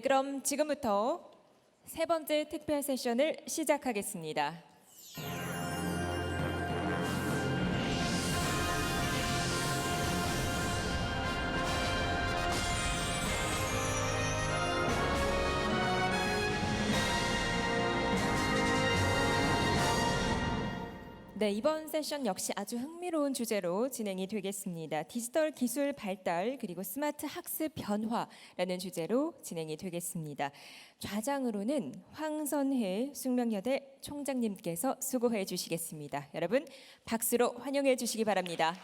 그럼 지금부터 세 번째 특별 세션을 시작하겠습니다. 네, 이번 세션 역시 아주 흥미로운 주제로 진행이 되겠습니다. 디지털 기술 발달 그리고 스마트 학습 변화라는 주제로 진행이 되겠습니다. 좌장으로는 황선혜 숙명여대 총장님께서 수고해 주시겠습니다. 여러분 박수로 환영해 주시기 바랍니다.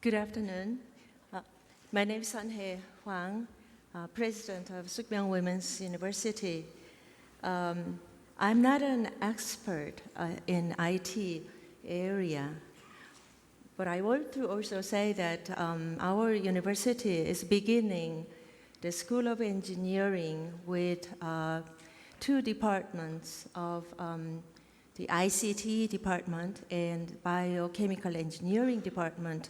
Good afternoon. My name is Sunhye Hwang, President of Sookmyung Women's University. I'm not an expert in IT area, but I want to also say that our university is beginning the School of Engineering with two departments of the ICT department and Biochemical Engineering department.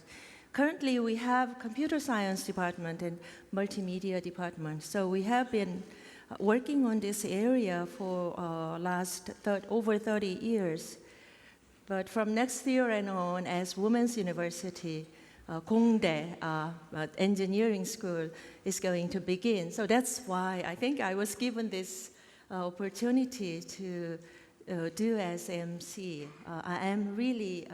Currently, we have computer science department and multimedia department. So we have been working on this area for over 30 years. But from next year and on, as Women's University, Gongdae engineering school is going to begin. So that's why I think I was given this opportunity to do as MC. I am really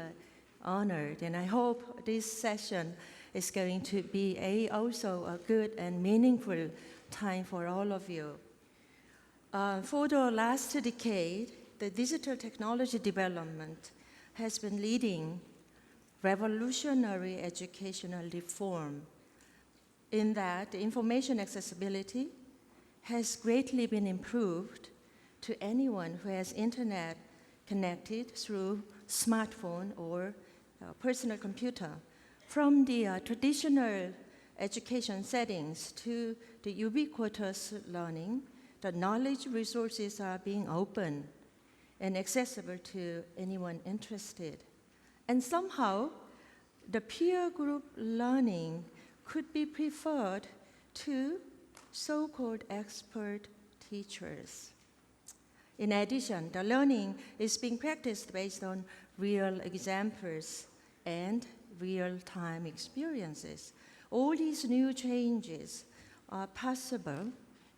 honored, and I hope this session is going to be also a good and meaningful time for all of you. For the last decade, the digital technology development has been leading revolutionary educational reform in that the information accessibility has greatly been improved to anyone who has internet connected through smartphone or personal computer. From the traditional education settings to the ubiquitous learning, the knowledge resources are being open and accessible to anyone interested. And somehow, the peer group learning could be preferred to so-called expert teachers. In addition, the learning is being practiced based on real examples and real-time experiences. All these new changes are possible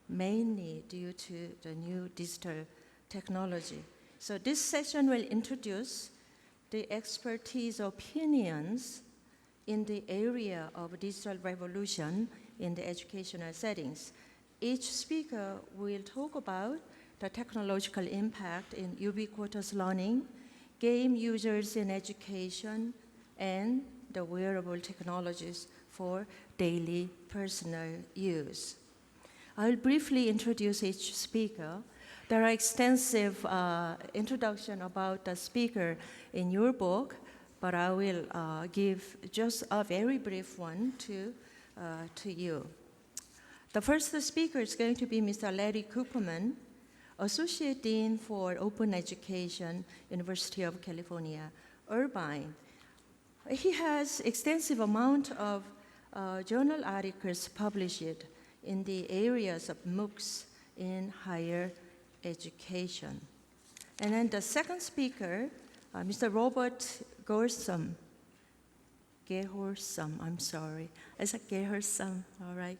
mainly due to the new digital technology. So this session will introduce the expertise opinions in the area of digital revolution in the educational settings. Each speaker will talk about the technological impact in ubiquitous learning, game users in education, and the wearable technologies for daily personal use. I'll briefly introduce each speaker. There are extensive introduction about the speaker in your book, but I will give just a very brief one to you. The first speaker is going to be Mr. Larry Cooperman, Associate Dean for Open Education, University of California, Irvine. He has extensive amount of journal articles published in the areas of MOOCs in higher education. And then the second speaker, Mr. Robert Gehorsam. I'm sorry. I said Gehorsam, all right.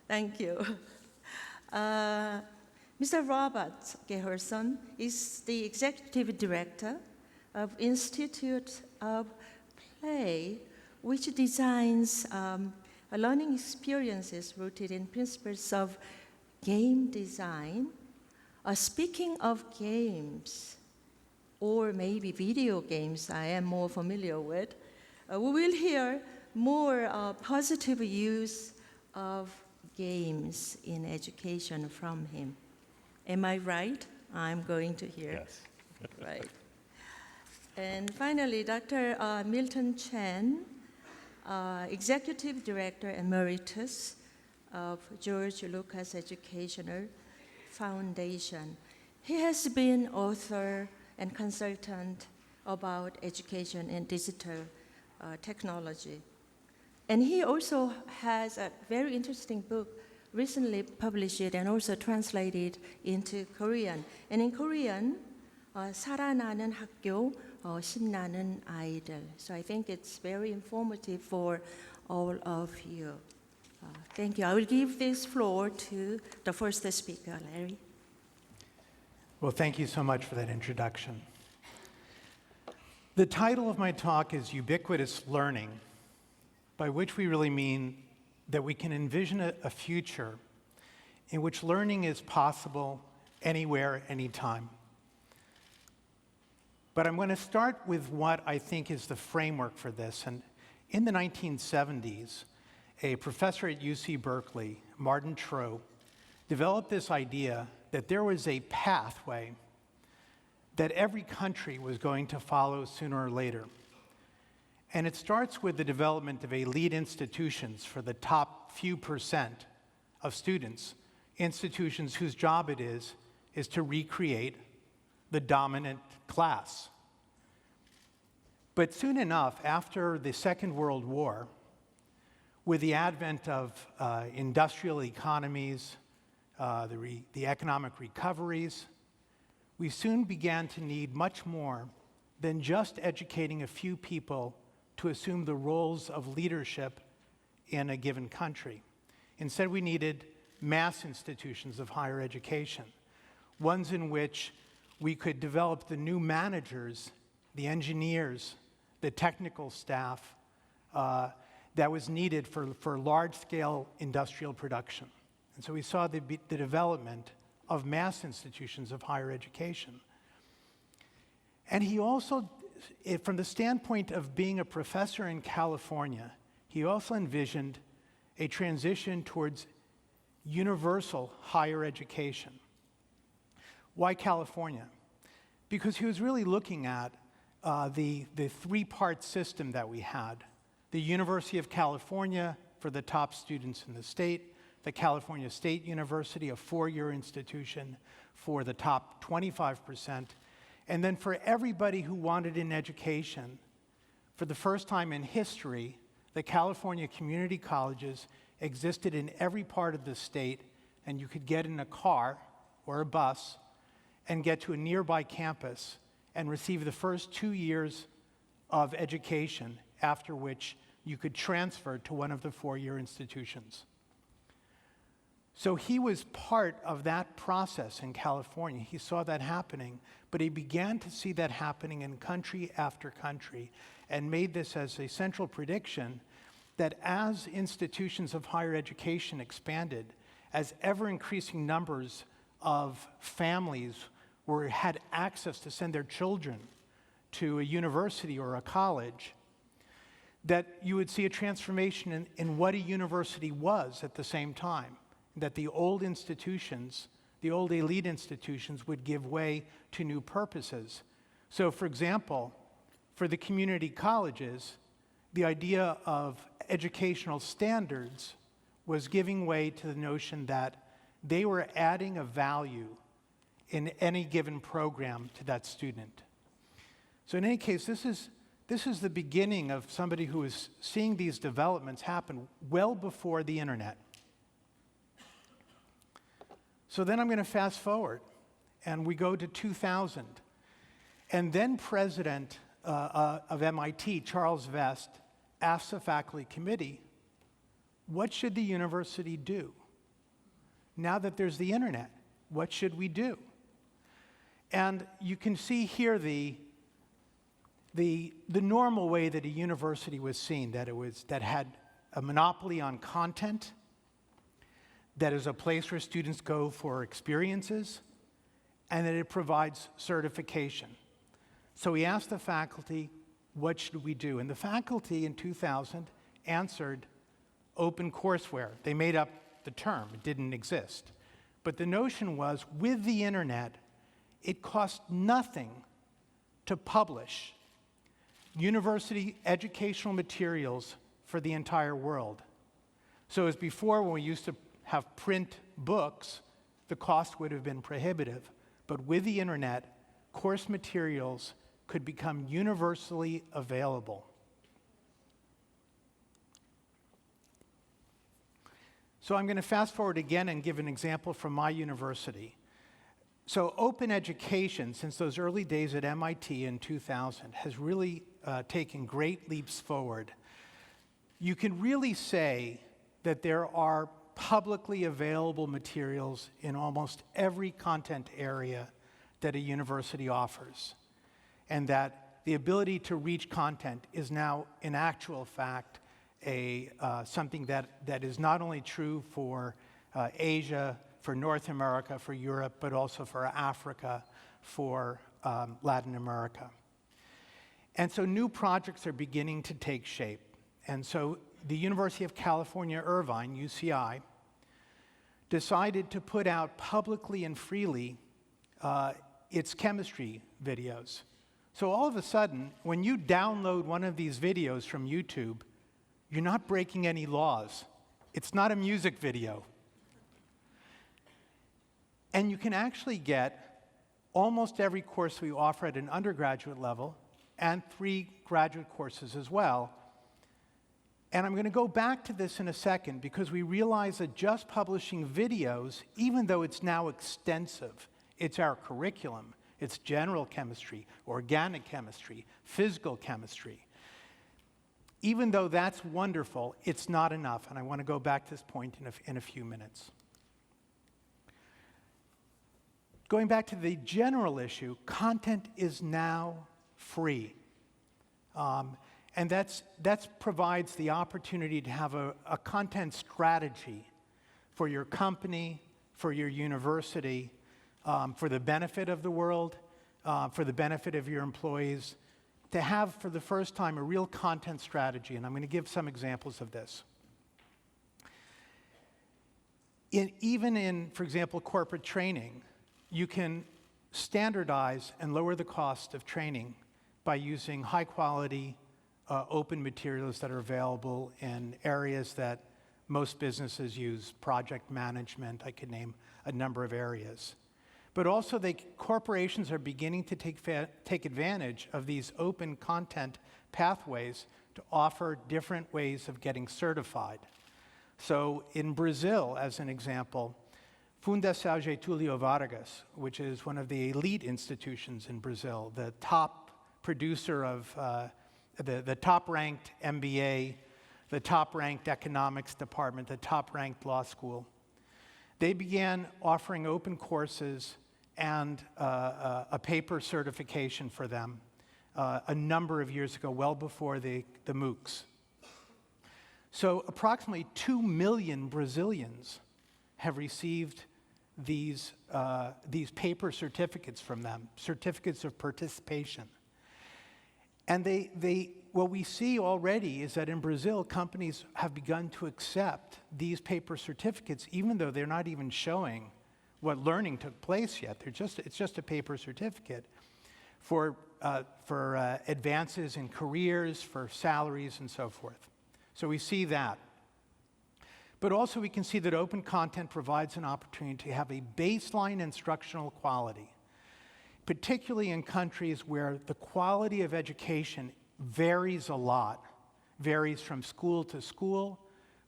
Thank you. Mr. Robert Gehorsam is the Executive Director of Institute of Play, which designs learning experiences rooted in principles of game design. Speaking of games, or maybe video games I am more familiar with, we will hear more positive use of games in education from him. Am I right? I'm going to hear. Yes. Right. And finally, Dr. Milton Chen, Executive Director Emeritus of George Lucas Educational Foundation. He has been author and consultant about education and digital technology. And he also has a very interesting book recently published and also translated into Korean. And in Korean, 살아나는 학교, 신나는 아이들. So I think it's very informative for all of you. Thank you. I will give this floor to the first speaker, Larry. Well, thank you so much for that introduction. The title of my talk is Ubiquitous Learning, by which we really mean that we can envision a future in which learning is possible anywhere, anytime. But I'm going to start with what I think is the framework for this. And in the 1970s, a professor at UC Berkeley, Martin Troe, developed this idea that there was a pathway that every country was going to follow sooner or later. And it starts with the development of elite institutions for the top few percent of students, institutions whose job it is to recreate the dominant class. But soon enough, after the Second World War, with the advent of industrial economies, the economic recoveries, we soon began to need much more than just educating a few people to assume the roles of leadership in a given country. Instead, we needed mass institutions of higher education, ones in which we could develop the new managers, the engineers, the technical staff that was needed for large-scale industrial production. And so we saw the development of mass institutions of higher education. And he also, from the standpoint of being a professor in California, he also envisioned a transition towards universal higher education. Why California? Because he was really looking at the three-part system that we had. The University of California for the top students in the state, the California State University, a four-year institution for the top 25%, and then for everybody who wanted an education, for the first time in history, the California community colleges existed in every part of the state, and you could get in a car or a bus and get to a nearby campus and receive the first 2 years of education, after which you could transfer to one of the four-year institutions. So he was part of that process in California. He saw that happening, but he began to see that happening in country after country and made this as a central prediction that as institutions of higher education expanded, as ever-increasing numbers of families had access to send their children to a university or a college, that you would see a transformation in what a university was at the same time. That the old institutions, the old elite institutions, would give way to new purposes. So, for example, for the community colleges, the idea of educational standards was giving way to the notion that they were adding a value in any given program to that student. So in any case, this is the beginning of somebody who is seeing these developments happen well before the internet. So then I'm going to fast forward, and we go to 2000. And then president of MIT, Charles Vest, asked the faculty committee, what should the university do? Now that there's the internet, what should we do? And you can see here the normal way that a university was seen, that had a monopoly on content, that is a place where students go for experiences, and that it provides certification. So he asked the faculty, what should we do? And the faculty in 2000 answered open courseware. They made up the term, it didn't exist. But the notion was, with the internet, it cost nothing to publish university educational materials for the entire world. So as before, when we used to have print books, the cost would have been prohibitive. But with the internet, course materials could become universally available. So I'm going to fast forward again and give an example from my university. So open education, since those early days at MIT in 2000, has really taken great leaps forward. You can really say that there are publicly available materials in almost every content area that a university offers, and that the ability to reach content is now, in actual fact, something that is not only true for Asia, for North America, for Europe, but also for Africa, for Latin America. And so new projects are beginning to take shape. And so the University of California, Irvine, UCI, decided to put out publicly and freely its chemistry videos. So all of a sudden, when you download one of these videos from YouTube, you're not breaking any laws. It's not a music video. And you can actually get almost every course we offer at an undergraduate level and 3 graduate courses as well. And I'm going to go back to this in a second because we realize that just publishing videos, even though it's now extensive, it's our curriculum, it's general chemistry, organic chemistry, physical chemistry. Even though that's wonderful, it's not enough. And I want to go back to this point in a few minutes. Going back to the general issue, content is now free. And that provides the opportunity to have a content strategy for your company, for your university, for the benefit of the world, for the benefit of your employees, to have for the first time a real content strategy. And I'm going to give some examples of this. Even in, for example, corporate training, you can standardize and lower the cost of training by using high-quality, open materials that are available in areas that most businesses use, project management. I could name a number of areas. But also, corporations are beginning to take advantage of these open content pathways to offer different ways of getting certified. So in Brazil, as an example, Fundação Getúlio Vargas, which is one of the elite institutions in Brazil, the top producer of the top-ranked MBA, the top-ranked economics department, the top-ranked law school, they began offering open courses and a paper certification for them a number of years ago, well before the MOOCs. So approximately 2 million Brazilians have received these paper certificates from them, certificates of participation. And what we see already is that in Brazil, companies have begun to accept these paper certificates, even though they're not even showing what learning took place yet. It's just a paper certificate for advances in careers, for salaries, and so forth. So we see that. But also we can see that open content provides an opportunity to have a baseline instructional quality, particularly in countries where the quality of education varies a lot, varies from school to school,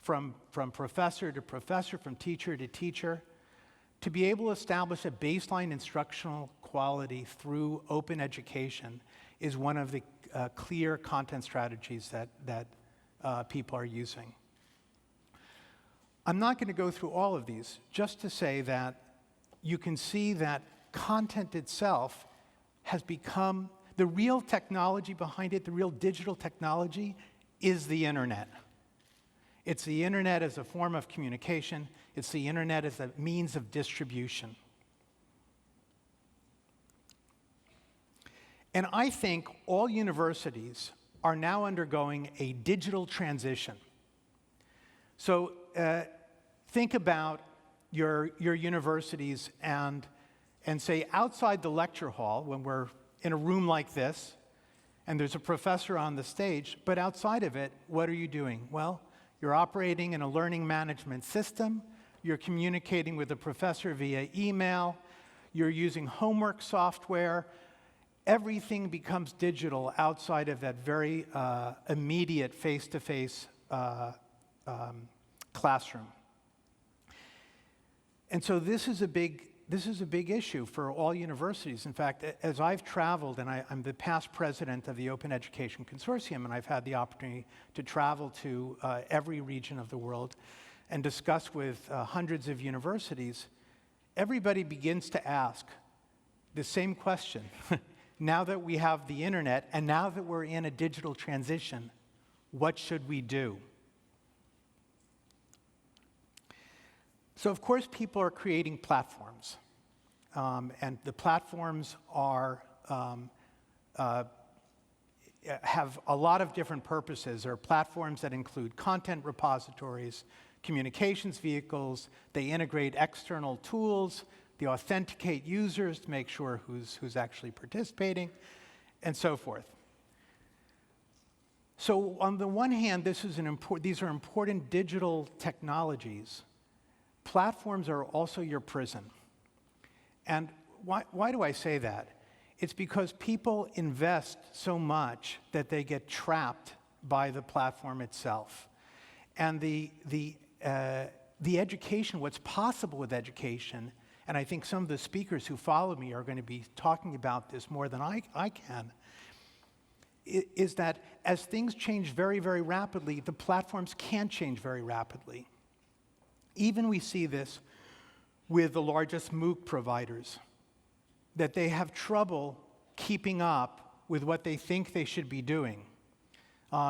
from professor to professor, from teacher to teacher. To be able to establish a baseline instructional quality through open education is one of the clear content strategies that people are using. I'm not going to go through all of these, just to say that you can see that content itself has become, the real technology behind it, the real digital technology, is the internet. It's the internet as a form of communication. It's the internet as a means of distribution. And I think all universities are now undergoing a digital transition. So think about your universities and say outside the lecture hall, when we're in a room like this, and there's a professor on the stage, but outside of it, what are you doing? Well, you're operating in a learning management system, you're communicating with the professor via email, you're using homework software. Everything becomes digital outside of that very immediate face-to-face classroom. And so this is a big issue for all universities. In fact, as I've traveled, and I'm the past president of the Open Education Consortium, and I've had the opportunity to travel to every region of the world and discuss with hundreds of universities, everybody begins to ask the same question. Now that we have the internet, and now that we're in a digital transition, what should we do? So, of course, people are creating platforms. And the platforms have a lot of different purposes. There are platforms that include content repositories, communications vehicles. They integrate external tools. They authenticate users to make sure who's actually participating, and so forth. So on the one hand, these are important digital technologies. Platforms are also your prison. And why do I say that? It's because people invest so much that they get trapped by the platform itself. And the education, what's possible with education, and I think some of the speakers who follow me are going to be talking about this more than I can, is that as things change very, very rapidly, the platforms can change very rapidly. Even we see this with the largest MOOC providers, that they have trouble keeping up with what they think they should be doing.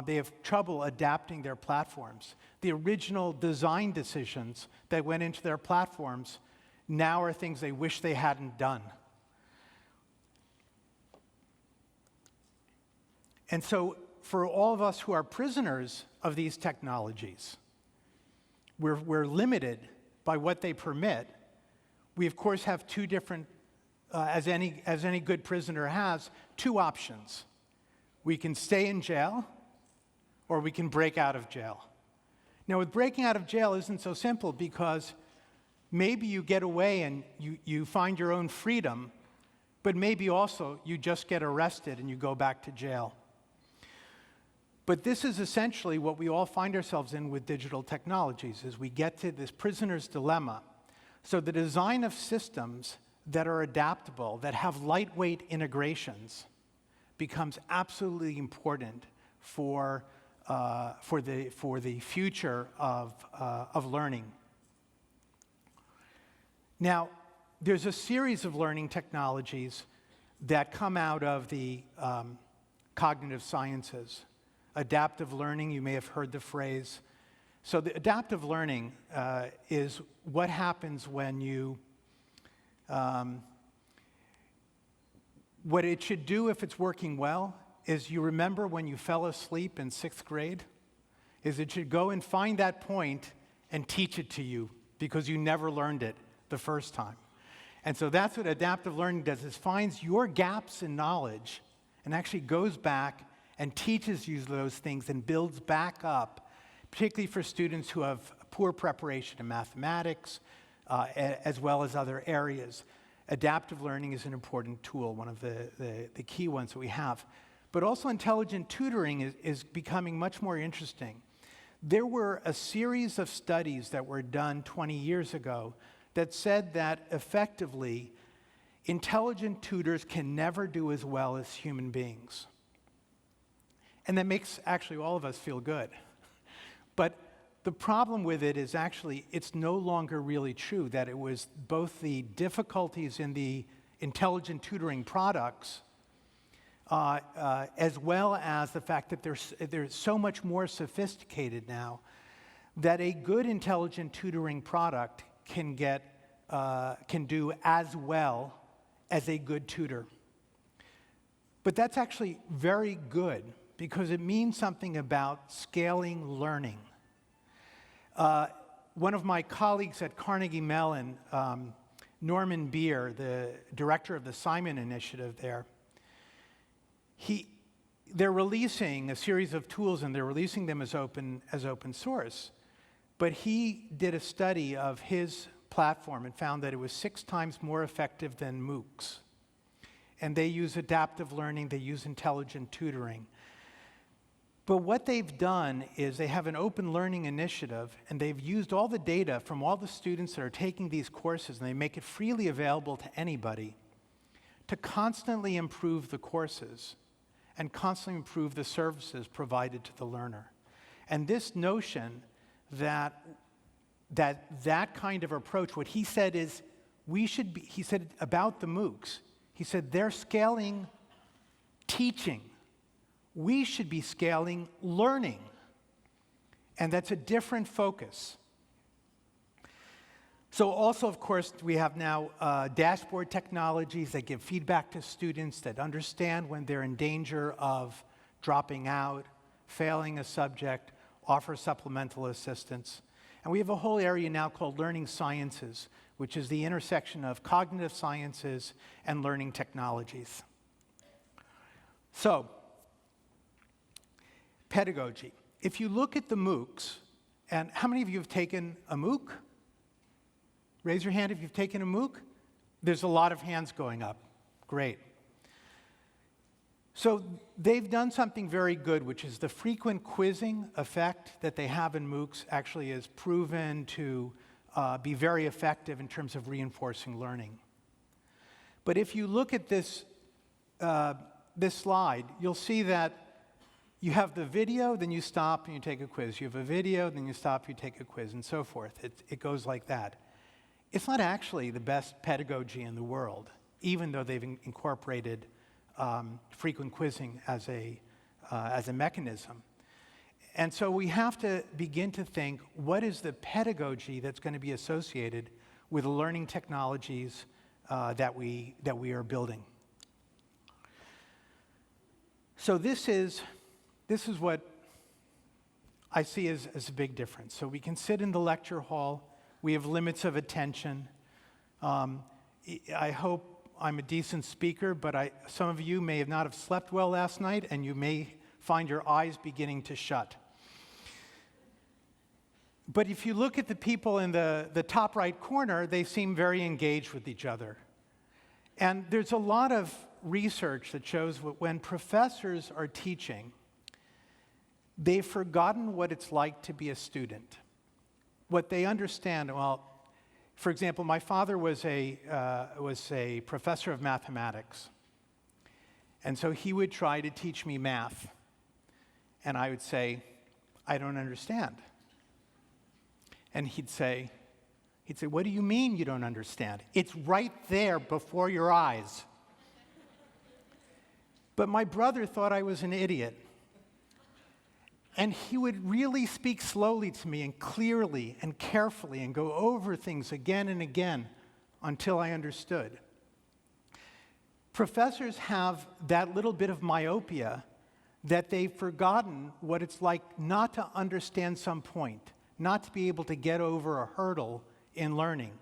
They have trouble adapting their platforms. The original design decisions that went into their platforms now are things they wish they hadn't done. And so for all of us who are prisoners of these technologies, we're limited by what they permit. We, of course, have two different, as any good prisoner has, two options. We can stay in jail, or we can break out of jail. Now, with breaking out of jail isn't so simple, because maybe you get away and you find your own freedom, but maybe also you just get arrested and you go back to jail. But this is essentially what we all find ourselves in with digital technologies, is we get to this prisoner's dilemma. So the design of systems that are adaptable, that have lightweight integrations, becomes absolutely important for the future of learning. Now, there's a series of learning technologies that come out of the cognitive sciences. Adaptive learning, you may have heard the phrase. So the adaptive learning is what happens when you, what it should do if it's working well is, you remember when you fell asleep in 6th grade? Is it should go and find that point and teach it to you because you never learned it the first time. And so that's what adaptive learning does, is finds your gaps in knowledge and actually goes back and teaches you those things and builds back up, particularly for students who have poor preparation in mathematics, as well as other areas. Adaptive learning is an important tool, one of the key ones that we have. But also intelligent tutoring is becoming much more interesting. There were a series of studies that were done 20 years ago that said that effectively, intelligent tutors can never do as well as human beings. And that makes actually all of us feel good. But the problem with it is actually it's no longer really true, that it was both the difficulties in the intelligent tutoring products as well as the fact that they're so much more sophisticated now that a good intelligent tutoring product can do as well as a good tutor. But that's actually very good, because it means something about scaling learning. One of my colleagues at Carnegie Mellon, Norman Beer, the director of the Simon Initiative there, they're releasing a series of tools, and they're releasing them as open source. But he did a study of his platform and found that it was 6 times more effective than MOOCs. And they use adaptive learning, they use intelligent tutoring. But what they've done is they have an open learning initiative, and they've used all the data from all the students that are taking these courses, and they make it freely available to anybody to constantly improve the courses and constantly improve the services provided to the learner. And this notion that kind of approach, what he said is, he said about the MOOCs, he said they're scaling teaching. We should be scaling learning. And that's a different focus. So also, of course, we have now dashboard technologies that give feedback to students, that understand when they're in danger of dropping out, failing a subject, offer supplemental assistance. And we have a whole area now called learning sciences, which is the intersection of cognitive sciences and learning technologies. So, pedagogy. If you look at the MOOCs, and how many of you have taken a MOOC? Raise your hand if you've taken a MOOC. There's a lot of hands going up. Great. So they've done something very good, which is the frequent quizzing effect that they have in MOOCs actually is proven to be very effective in terms of reinforcing learning. But if you look at this slide, you'll see that you have the video, then you stop and you take a quiz. You have a video, then you stop, you take a quiz, and so forth. It goes like that. It's not actually the best pedagogy in the world, even though they've incorporated frequent quizzing as a mechanism. And so we have to begin to think, what is the pedagogy that's going to be associated with the learning technologies that we are building? So this is what I see as a big difference. So we can sit in the lecture hall. We have limits of attention. I hope I'm a decent speaker, but some of you may not have slept well last night, and you may find your eyes beginning to shut. But if you look at the people in the top right corner, they seem very engaged with each other. And there's a lot of research that shows that when professors are teaching, they've forgotten what it's like to be a student. What they understand, well, for example, my father was a professor of mathematics. And so he would try to teach me math. And I would say, I don't understand. And he'd say, what do you mean you don't understand? It's right there before your eyes. But my brother thought I was an idiot. And he would really speak slowly to me and clearly and carefully and go over things again and again until I understood. Professors have that little bit of myopia that they've forgotten what it's like not to understand some point, not to be able to get over a hurdle in learning.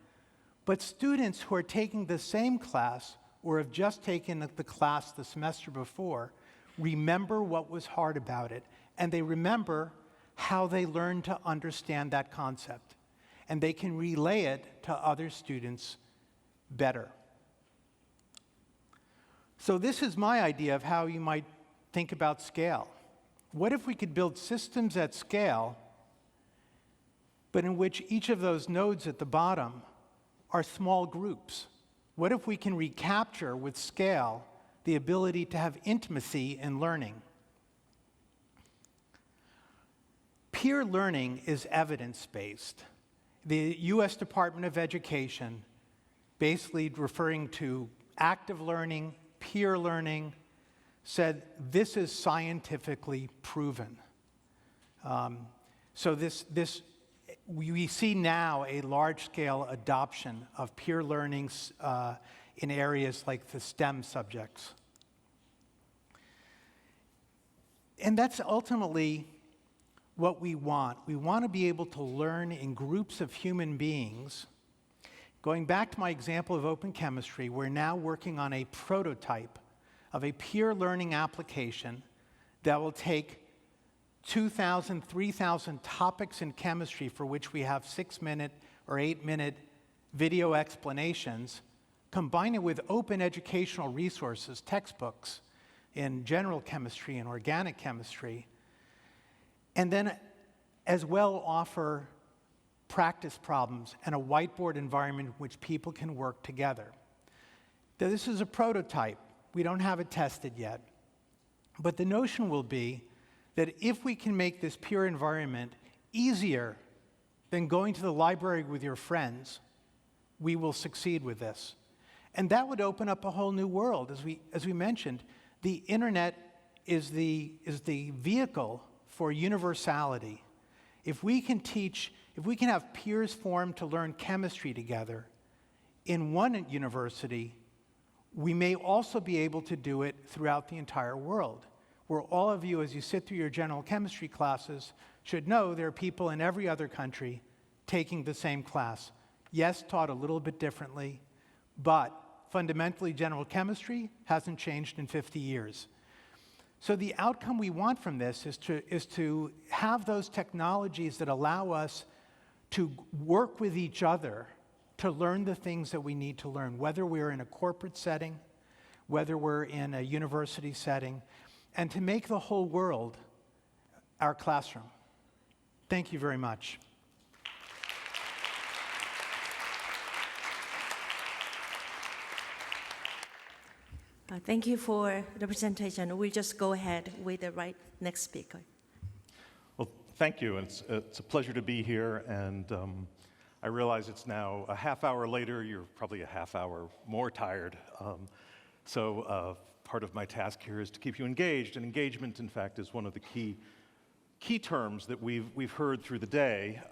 But students who are taking the same class or have just taken the class the semester before remember what was hard about it. And they remember how they learned to understand that concept. And they can relay it to other students better. So this is my idea of how you might think about scale. What if we could build systems at scale, but in which each of those nodes at the bottom are small groups? What if we can recapture with scale the ability to have intimacy in learning? Peer learning is evidence-based. The U.S. Department of Education, basically referring to active learning, peer learning, said this is scientifically proven. So we see now a large-scale adoption of peer learning in areas like the STEM subjects. And that's ultimately what we want. We want to be able to learn in groups of human beings. Going back to my example of open chemistry, we're now working on a prototype of a peer learning application that will take 2,000, 3,000 topics in chemistry for which we have 6-minute or 8-minute video explanations, combine it with open educational resources, textbooks in general chemistry and organic chemistry, and then as well offer practice problems and a whiteboard environment in which people can work together. Now, this is a prototype. We don't have it tested yet. But the notion will be that if we can make this peer environment easier than going to the library with your friends, we will succeed with this. And that would open up a whole new world. As we mentioned, the internet is the vehicle for universality. If we can have peers form to learn chemistry together in one university, we may also be able to do it throughout the entire world, where all of you, as you sit through your general chemistry classes, should know there are people in every other country taking the same class. Yes, taught a little bit differently, but fundamentally general chemistry hasn't changed in 50 years. So the outcome we want from this is to have those technologies that allow us to work with each other to learn the things that we need to learn, whether we're in a corporate setting, whether we're in a university setting, and to make the whole world our classroom. Thank you very much. Thank you for the presentation. We'll just go ahead with the next speaker. Well, thank you. It's a pleasure to be here, and I realize it's now a half hour later. You're probably a half hour more tired. So part of my task here is to keep you engaged, and engagement, in fact, is one of the key terms that we've heard through the day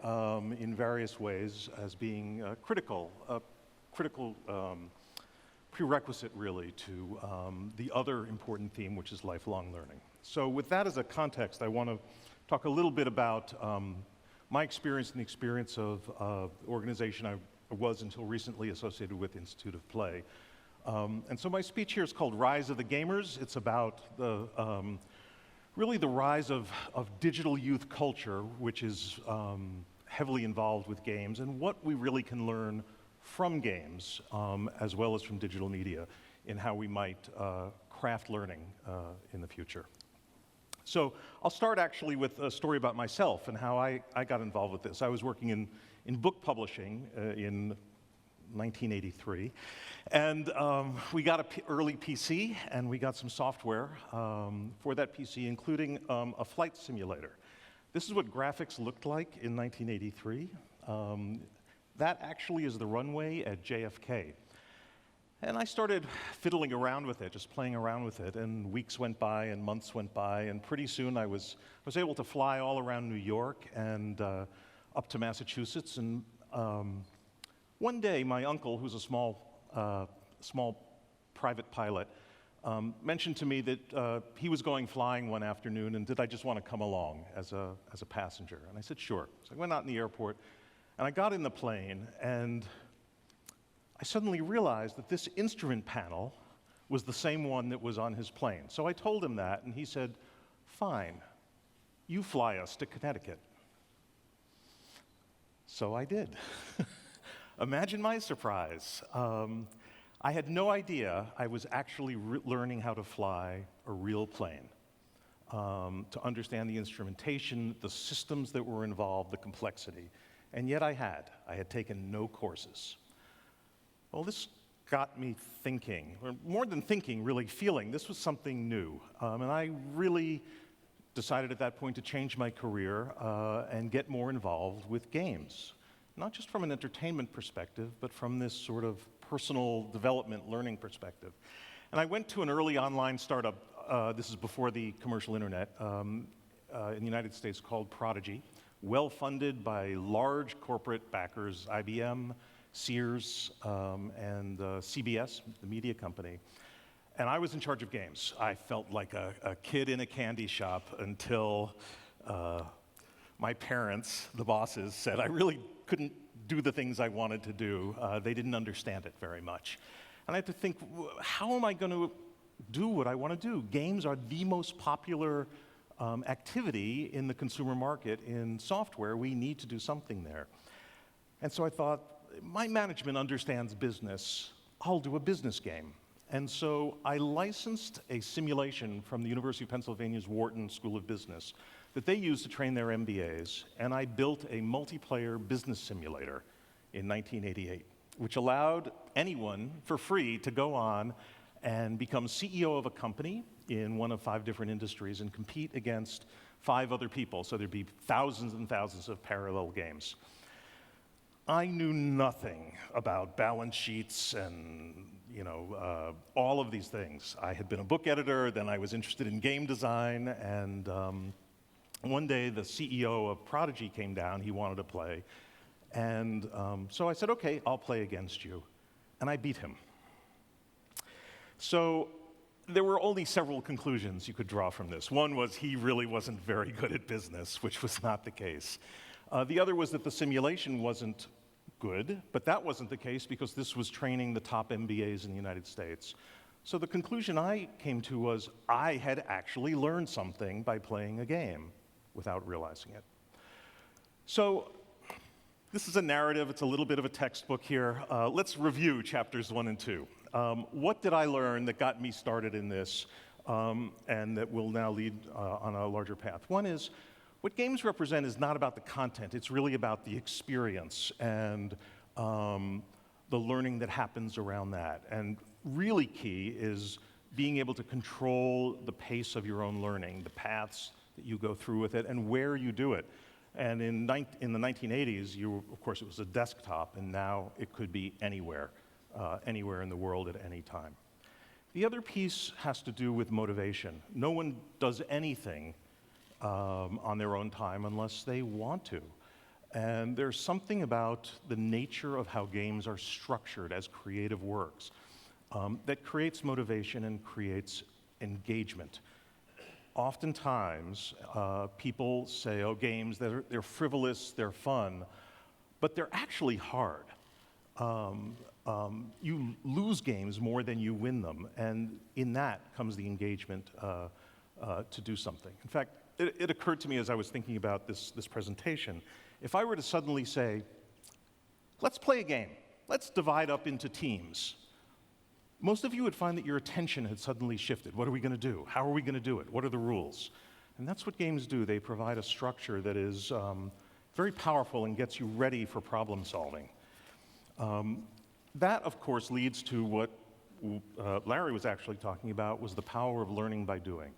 in various ways as being critical prerequisite, really, to the other important theme, which is lifelong learning. So with that as a context, I want to talk a little bit about my experience and the experience of the organization I was until recently associated with Institute of Play. And so my speech here is called Rise of the Gamers. It's about really the rise of digital youth culture, which is heavily involved with games, and what we really can learn from games, as well as from digital media, in how we might craft learning in the future. So I'll start actually with a story about myself and how I got involved with this. I was working in book publishing in 1983, and we got an early PC, and we got some software for that PC, including a flight simulator. This is what graphics looked like in 1983. That actually is the runway at JFK. And I started fiddling around with it, just playing around with it, and weeks went by and months went by, and pretty soon I was able to fly all around New York and up to Massachusetts. And one day, my uncle, who's a small private pilot, mentioned to me that he was going flying one afternoon, and did I just want to come along as a passenger? And I said, sure. So I went out in the airport, and I got in the plane, and I suddenly realized that this instrument panel was the same one that was on his plane. So I told him that, and he said, fine, you fly us to Connecticut. So I did. Imagine my surprise. I had no idea I was actually learning how to fly a real plane, to understand the instrumentation, the systems that were involved, the complexity. And yet I had taken no courses. Well, this got me thinking, or more than thinking, really feeling this was something new. And I really decided at that point to change my career and get more involved with games. Not just from an entertainment perspective, but from this sort of personal development learning perspective. And I went to an early online startup, this is before the commercial internet, in the United States called Pedagogy, well-funded by large corporate backers, IBM, Sears, and CBS, the media company. And I was in charge of games. I felt like a kid in a candy shop until my parents, the bosses, said I really couldn't do the things I wanted to do. They didn't understand it very much. And I had to think, how am I going to do what I want to do? Games are the most popular activity in the consumer market in software. We need to do something there. And so I thought, my management understands business. I'll do a business game. And so I licensed a simulation from the University of Pennsylvania's Wharton School of Business that they used to train their MBAs, and I built a multiplayer business simulator in 1988, which allowed anyone for free to go on and become CEO of a company in one of 5 different industries and compete against 5 other people. So there'd be thousands and thousands of parallel games. I knew nothing about balance sheets and all of these things. I had been a book editor, then I was interested in game design, and one day the CEO of Prodigy came down, he wanted to play, and so I said, okay, I'll play against you, and I beat him. So there were only several conclusions you could draw from this. One was he really wasn't very good at business, which was not the case. The other was that the simulation wasn't good, but that wasn't the case because this was training the top MBAs in the United States. So the conclusion I came to was I had actually learned something by playing a game without realizing it. So this is a narrative, it's a little bit of a textbook here. Let's review chapters 1 and 2. What did I learn that got me started in this and that will now lead on a larger path? One is, what games represent is not about the content, it's really about the experience and the learning that happens around that. And really key is being able to control the pace of your own learning, the paths that you go through with it, and where you do it. And in the 1980s, of course, it was a desktop, and now it could be anywhere, anywhere in the world at any time. The other piece has to do with motivation. No one does anything on their own time unless they want to. And there's something about the nature of how games are structured as creative works that creates motivation and creates engagement. Oftentimes, people say, oh, games, they're frivolous, they're fun, but they're actually hard. You lose games more than you win them, and in that comes the engagement to do something. In fact, it occurred to me as I was thinking about this presentation, if I were to suddenly say, let's play a game, let's divide up into teams, most of you would find that your attention had suddenly shifted. What are we going to do? How are we going to do it? What are the rules? And that's what games do. They provide a structure that is very powerful and gets you ready for problem solving. That, of course, leads to what Larry was actually talking about, was the power of learning by doing.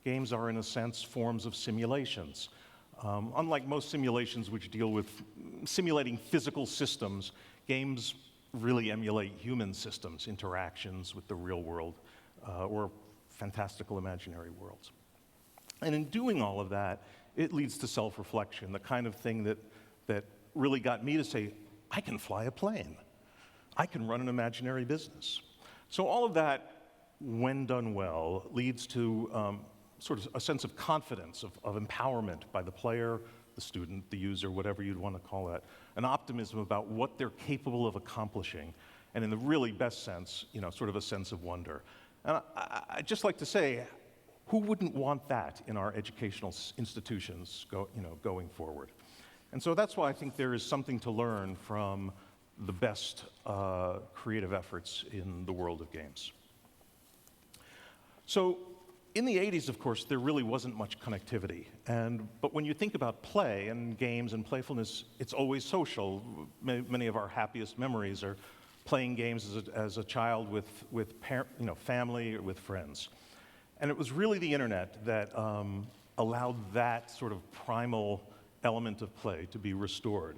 Games are, in a sense, forms of simulations. Unlike most simulations which deal with simulating physical systems, games really emulate human systems, interactions with the real world, or fantastical imaginary worlds. And in doing all of that, it leads to self-reflection, the kind of thing that really got me to say, I can fly a plane. I can run an imaginary business. So all of that, when done well, leads to sort of a sense of confidence, of empowerment by the player, the student, the user, whatever you'd want to call that, an optimism about what they're capable of accomplishing, and in the really best sense, sort of a sense of wonder. And I'd just like to say, who wouldn't want that in our educational institutions going forward? And so that's why I think there is something to learn from the best creative efforts in the world of games. So in the 80s, of course, there really wasn't much connectivity. But when you think about play and games and playfulness, it's always social. Many of our happiest memories are playing games as a child with family or with friends. And it was really the internet that allowed that sort of primal element of play to be restored.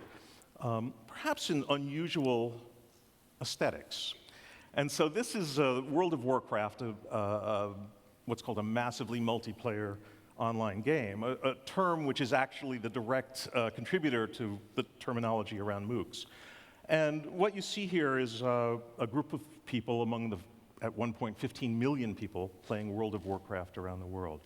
Perhaps in unusual aesthetics. And so this is World of Warcraft, what's called a massively multiplayer online game, a term which is actually the direct contributor to the terminology around MOOCs. And what you see here is a group of people among at one point, 15 million people playing World of Warcraft around the world.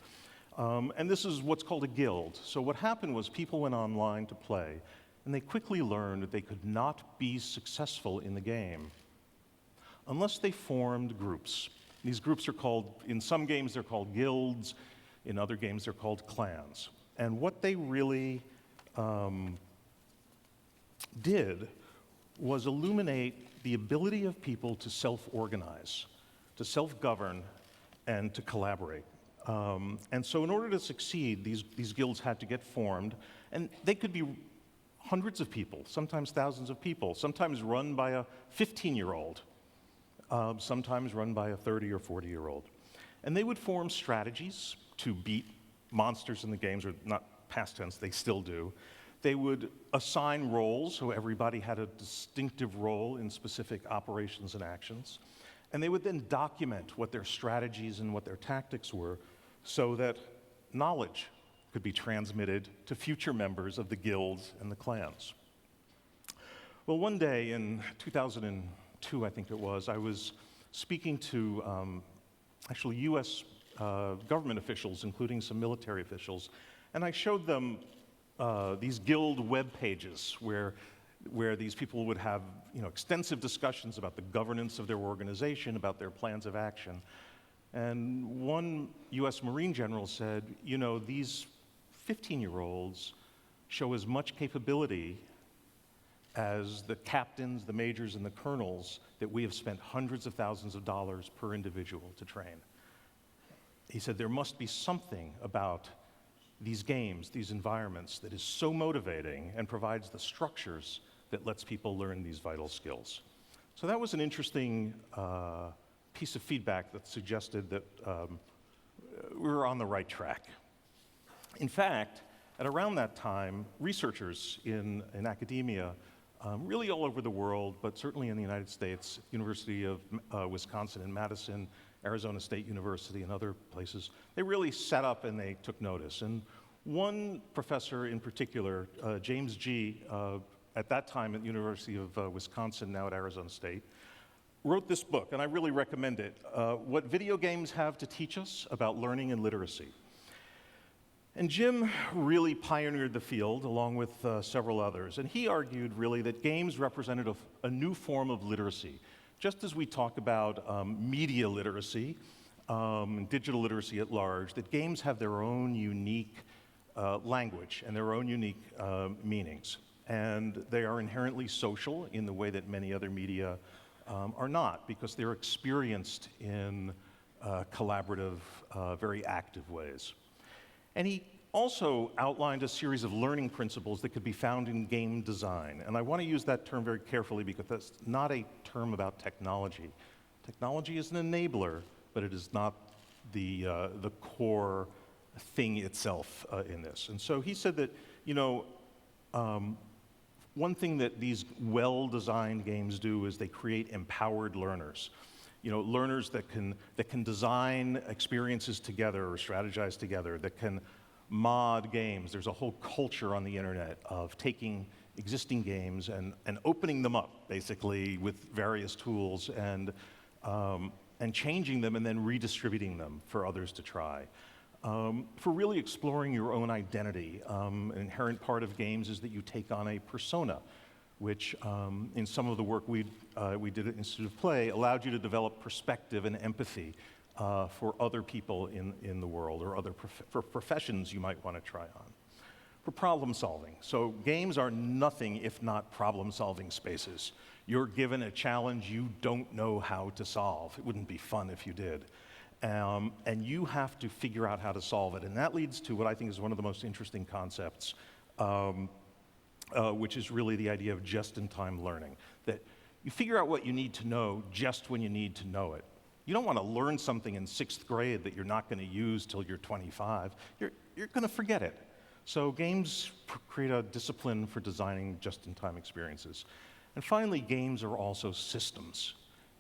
And this is what's called a guild. So what happened was people went online to play, and they quickly learned that they could not be successful in the game unless they formed groups. These groups are called, in some games they're called guilds, in other games they're called clans. And what they really did was illuminate the ability of people to self-organize, to self-govern, and to collaborate. And so in order to succeed, these guilds had to get formed, and they could be hundreds of people, sometimes thousands of people, sometimes run by a 15-year-old, sometimes run by a 30 or 40-year-old. And they would form strategies to beat monsters in the games, or not past tense, they still do. They would assign roles, so everybody had a distinctive role in specific operations and actions. And they would then document what their strategies and what their tactics were so that knowledge could be transmitted to future members of the guilds and the clans. Well, one day in 2002, I think it was, I was speaking to actually US government officials, including some military officials, and I showed them these guild web pages where these people would have extensive discussions about the governance of their organization, about their plans of action. And one US Marine general said, these 15-year-olds show as much capability as the captains, the majors, and the colonels that we have spent hundreds of thousands of dollars per individual to train. He said there must be something about these games, these environments, that is so motivating and provides the structures that lets people learn these vital skills. So that was an interesting piece of feedback that suggested that we were on the right track. In fact, at around that time, researchers in academia, really all over the world, but certainly in the United States, University of Wisconsin in Madison, Arizona State University, and other places, they really sat up and they took notice. And one professor in particular, James G., at that time at the University of Wisconsin, now at Arizona State, wrote this book, and I really recommend it, What Video Games Have to Teach Us About Learning and Literacy. And Jim really pioneered the field, along with several others, and he argued really that games represented a new form of literacy. Just as we talk about media literacy, digital literacy at large, that games have their own unique language and their own unique meanings. And they are inherently social in the way that many other media are not, because they're experienced in collaborative, very active ways. And he also outlined a series of learning principles that could be found in game design. And I want to use that term very carefully because that's not a term about technology. Technology is an enabler, but it is not the core thing itself in this. And so he said that, one thing that these well-designed games do is they create empowered learners. Learners that can design experiences together or strategize together, that can mod games. There's a whole culture on the internet of taking existing games and opening them up, basically, with various tools and changing them and then redistributing them for others to try. For really exploring your own identity. An inherent part of games is that you take on a persona, which in some of the work we did at Institute of Play allowed you to develop perspective and empathy for other people in the world, or for professions you might want to try on. For problem solving. So games are nothing if not problem-solving spaces. You're given a challenge you don't know how to solve. It wouldn't be fun if you did. And you have to figure out how to solve it. And that leads to what I think is one of the most interesting concepts, which is really the idea of just-in-time learning. That you figure out what you need to know just when you need to know it. You don't want to learn something in 6th grade that you're not going to use till you're 25. You're going to forget it. So games create a discipline for designing just-in-time experiences. And finally, games are also systems.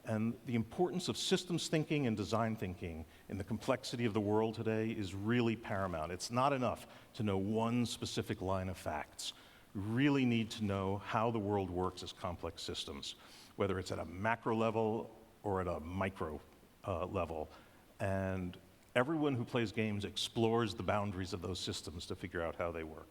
And the importance of systems thinking and design thinking in the complexity of the world today is really paramount. It's not enough to know one specific line of facts. You really need to know how the world works as complex systems, whether it's at a macro level or at a micro level. And everyone who plays games explores the boundaries of those systems to figure out how they work.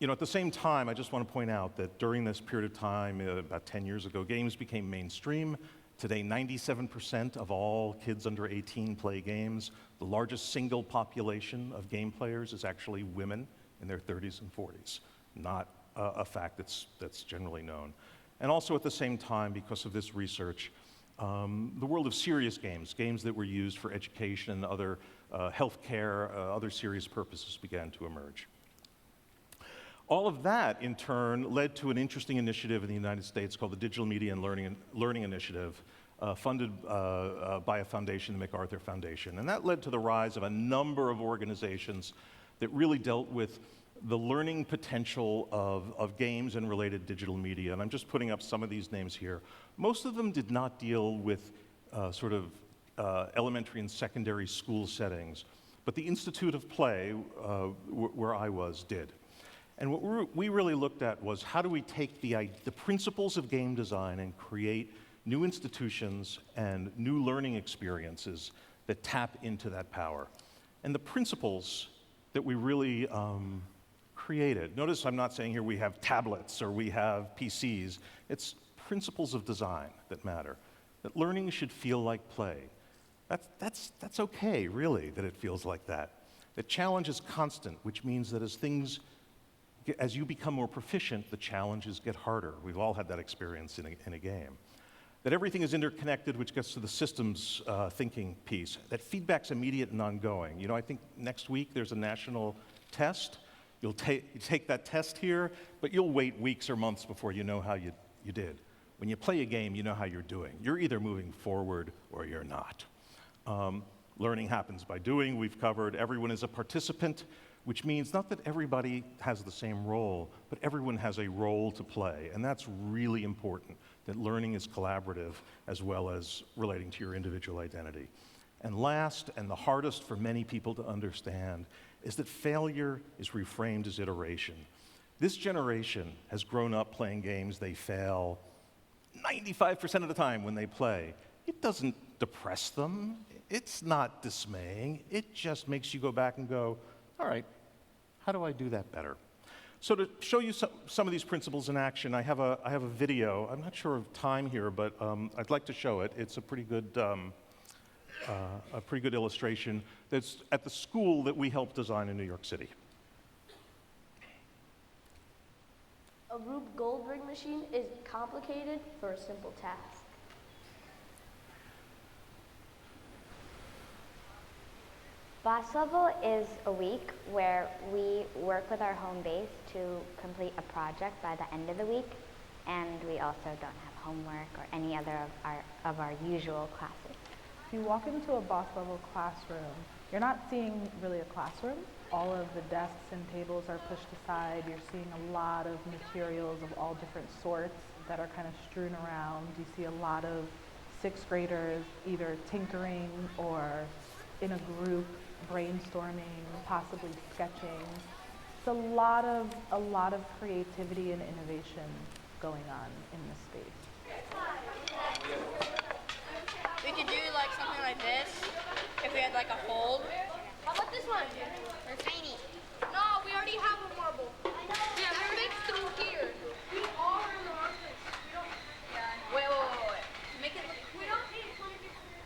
At the same time, I just want to point out that during this period of time, about 10 years ago, games became mainstream. Today, 97% of all kids under 18 play games. The largest single population of game players is actually women in their 30s and 40s, not a fact that's generally known. And also at the same time, because of this research, the world of serious games, games that were used for education and other healthcare, other serious purposes began to emerge. All of that, in turn, led to an interesting initiative in the United States called the Digital Media and Learning Initiative, funded by a foundation, the MacArthur Foundation. And that led to the rise of a number of organizations that really dealt with the learning potential of games and related digital media. And I'm just putting up some of these names here. Most of them did not deal with sort of elementary and secondary school settings, but the Institute of Play, where I was, did. And what we really looked at was how do we take the principles of game design and create new institutions and new learning experiences that tap into that power. And the principles that we really created, notice I'm not saying here we have tablets or we have PCs, it's principles of design that matter. That learning should feel like play. That's okay, really, that it feels like that. That challenge is constant, which means that as you become more proficient, the challenges get harder. We've all had that experience in a game. That everything is interconnected, which gets to the systems thinking piece. That feedback's immediate and ongoing. You know, I think next week there's a national test. You take that test here, but you'll wait weeks or months before you know how you did. When you play a game, you know how you're doing. You're either moving forward or you're not. Learning happens by doing. We've covered everyone is a participant, which means not that everybody has the same role, but everyone has a role to play. And that's really important, that learning is collaborative as well as relating to your individual identity. And last, and the hardest for many people to understand, is that failure is reframed as iteration. This generation has grown up playing games they fail 95% of the time when they play. It doesn't depress them. It's not dismaying. It just makes you go back and go, all right, how do I do that better? So to show you some of these principles in action, I have a video. I'm not sure of time here, but I'd like to show it. It's a pretty good illustration that's at the school that we helped design in New York City. A Rube Goldberg machine is complicated for a simple task. Boss level is a week where we work with our home base to complete a project by the end of the week, and we also don't have homework or any other of our usual classes. If you walk into a boss level classroom, you're not seeing really a classroom. All of the desks and tables are pushed aside. You're seeing a lot of materials of all different sorts that are kind of strewn around. You see a lot of sixth graders either tinkering or in a group, brainstorming, possibly sketching. It's a lot of creativity and innovation going on in this space. We could do like something like this if we had like a hold. How about this one? They're tiny. No, we already have a marble. I know. Yeah, we're next through here. We are in the market. Wait. Make it look. We don't need.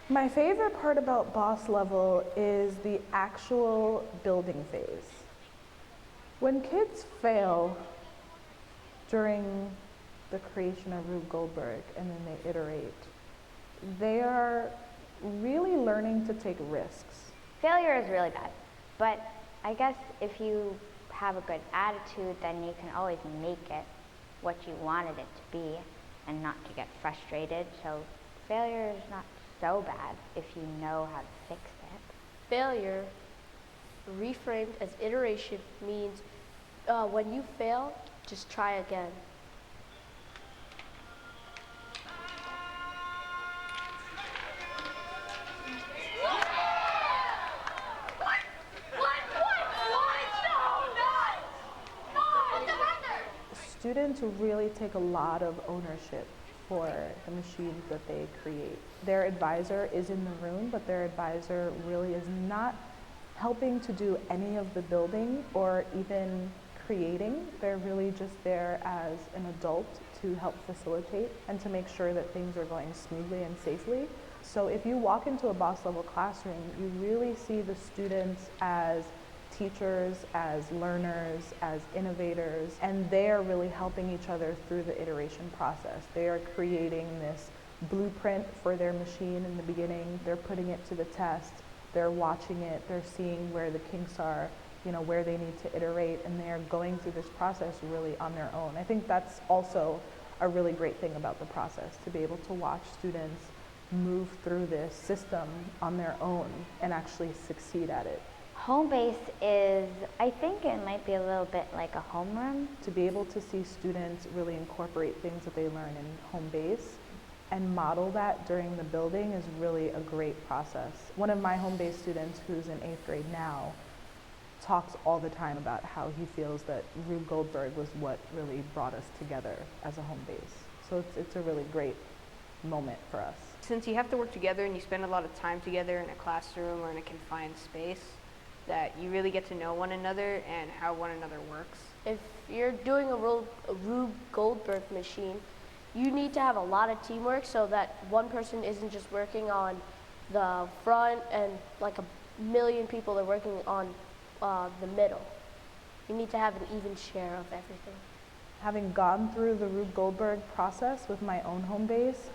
My favorite part about boss level is the actual building phase. When kids fail during the creation of Rube Goldberg and then they iterate, they are really learning to take risks. Failure is really bad, but I guess if you have a good attitude, then you can always make it what you wanted it to be and not to get frustrated. So failure is not so bad if you know how to fix it. Failure, reframed as iteration, means when you fail, just try again. Students really take a lot of ownership for the machines that they create. Their advisor is in the room, but their advisor really is not helping to do any of the building or even creating. They're really just there as an adult to help facilitate and to make sure that things are going smoothly and safely. So if you walk into a boss level classroom, you really see the students as teachers, as learners, as innovators, and they are really helping each other through the iteration process. They are creating this blueprint for their machine in the beginning. They're putting it to the test. They're watching it. They're seeing where the kinks are, where they need to iterate, and they're going through this process really on their own. I think that's also a really great thing about the process, to be able to watch students move through this system on their own and actually succeed at it. Home base is, I think it might be a little bit like a homeroom. To be able to see students really incorporate things that they learn in home base and model that during the building is really a great process. One of my home base students, who's in 8th grade now, talks all the time about how he feels that Rube Goldberg was what really brought us together as a home base. So it's a really great moment for us. Since you have to work together and you spend a lot of time together in a classroom or in a confined space, that you really get to know one another and how one another works. If you're doing a Rube Goldberg machine, you need to have a lot of teamwork so that one person isn't just working on the front and like a million people are working on the middle. You need to have an even share of everything. Having gone through the Rube Goldberg process with my own home base,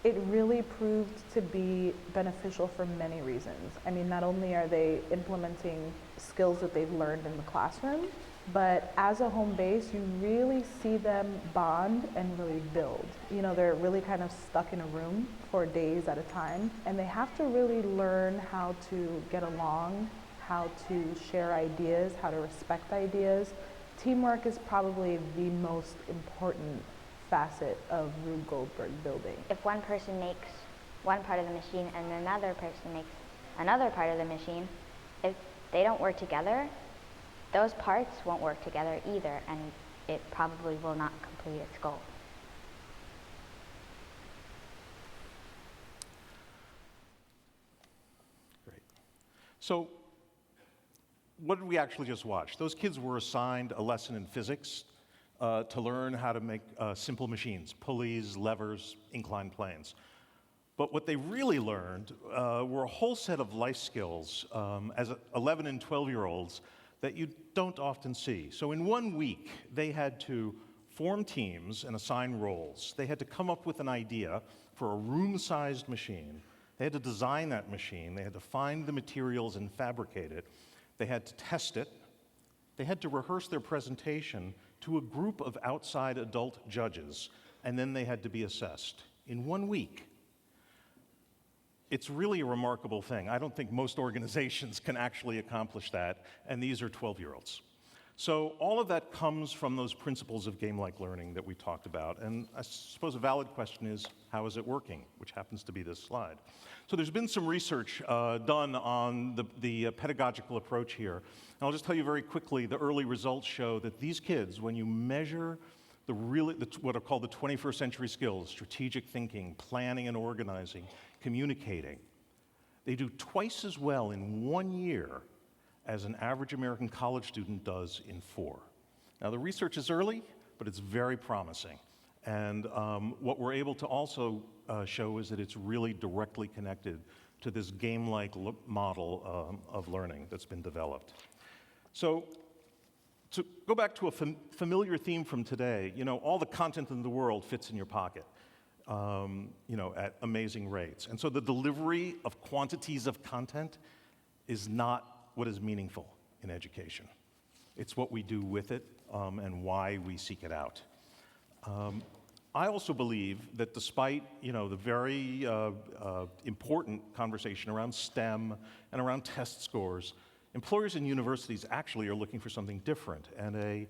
it really proved to be beneficial for many reasons. I mean, not only are they implementing skills that they've learned in the classroom, but as a home base, you really see them bond and really build. They're really kind of stuck in a room for days at a time, and they have to really learn how to get along, how to share ideas, how to respect ideas. Teamwork is probably the most important facet of Rube Goldberg building. If one person makes one part of the machine and another person makes another part of the machine, if they don't work together, those parts won't work together either, and it probably will not complete its goal. Great. So, what did we actually just watch? Those kids were assigned a lesson in physics to learn how to make simple machines, pulleys, levers, inclined planes. But what they really learned were a whole set of life skills as 11 and 12-year-olds that you don't often see. So in 1 week, they had to form teams and assign roles. They had to come up with an idea for a room-sized machine. They had to design that machine. They had to find the materials and fabricate it. They had to test it. They had to rehearse their presentation to a group of outside adult judges, and then they had to be assessed in 1 week. It's really a remarkable thing. I don't think most organizations can actually accomplish that, and these are 12-year-olds. So all of that comes from those principles of game-like learning that we talked about, and I suppose a valid question is, how is it working? Which happens to be this slide. So there's been some research done on the pedagogical approach here. And I'll just tell you very quickly, the early results show that these kids, when you measure what are called the 21st century skills, strategic thinking, planning and organizing, communicating, they do twice as well in 1 year as an average American college student does in 4. Now the research is early, but it's very promising. And what we're able to also show is that it's really directly connected to this game-like model of learning that's been developed. So to go back to a familiar theme from today, all the content in the world fits in your pocket, at amazing rates. And so the delivery of quantities of content is not what is meaningful in education. It's what we do with it and why we seek it out. I also believe that despite, the very important conversation around STEM and around test scores, employers and universities actually are looking for something different. And a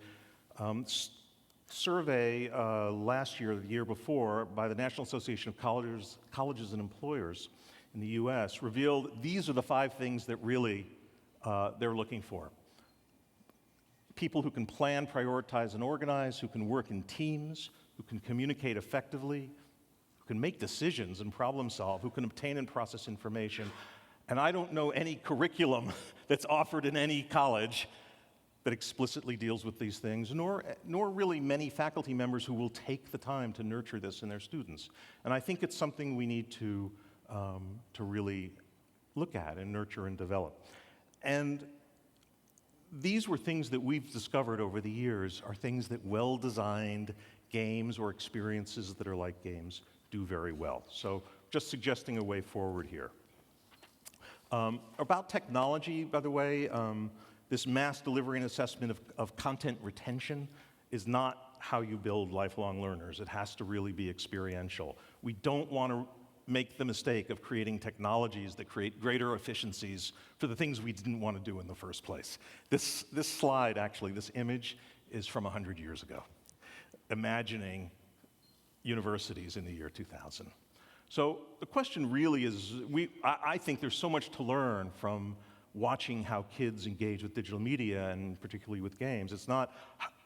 survey last year, or the year before, by the National Association of Colleges and Employers in the US revealed these are the 5 things that really they're looking for. People who can plan, prioritize, and organize, who can work in teams, who can communicate effectively, who can make decisions and problem solve, who can obtain and process information. And I don't know any curriculum that's offered in any college that explicitly deals with these things, nor really many faculty members who will take the time to nurture this in their students. And I think it's something we need to really look at and nurture and develop. And these were things that we've discovered over the years are things that well-designed games or experiences that are like games do very well. So just suggesting a way forward here. About technology, by the way, this mass delivery and assessment of content retention is not how you build lifelong learners. It has to really be experiential. We don't want to make the mistake of creating technologies that create greater efficiencies for the things we didn't want to do in the first place. This slide, actually, this image, is from 100 years ago, imagining universities in the year 2000. So the question really is, I think there's so much to learn from watching how kids engage with digital media, and particularly with games. It's not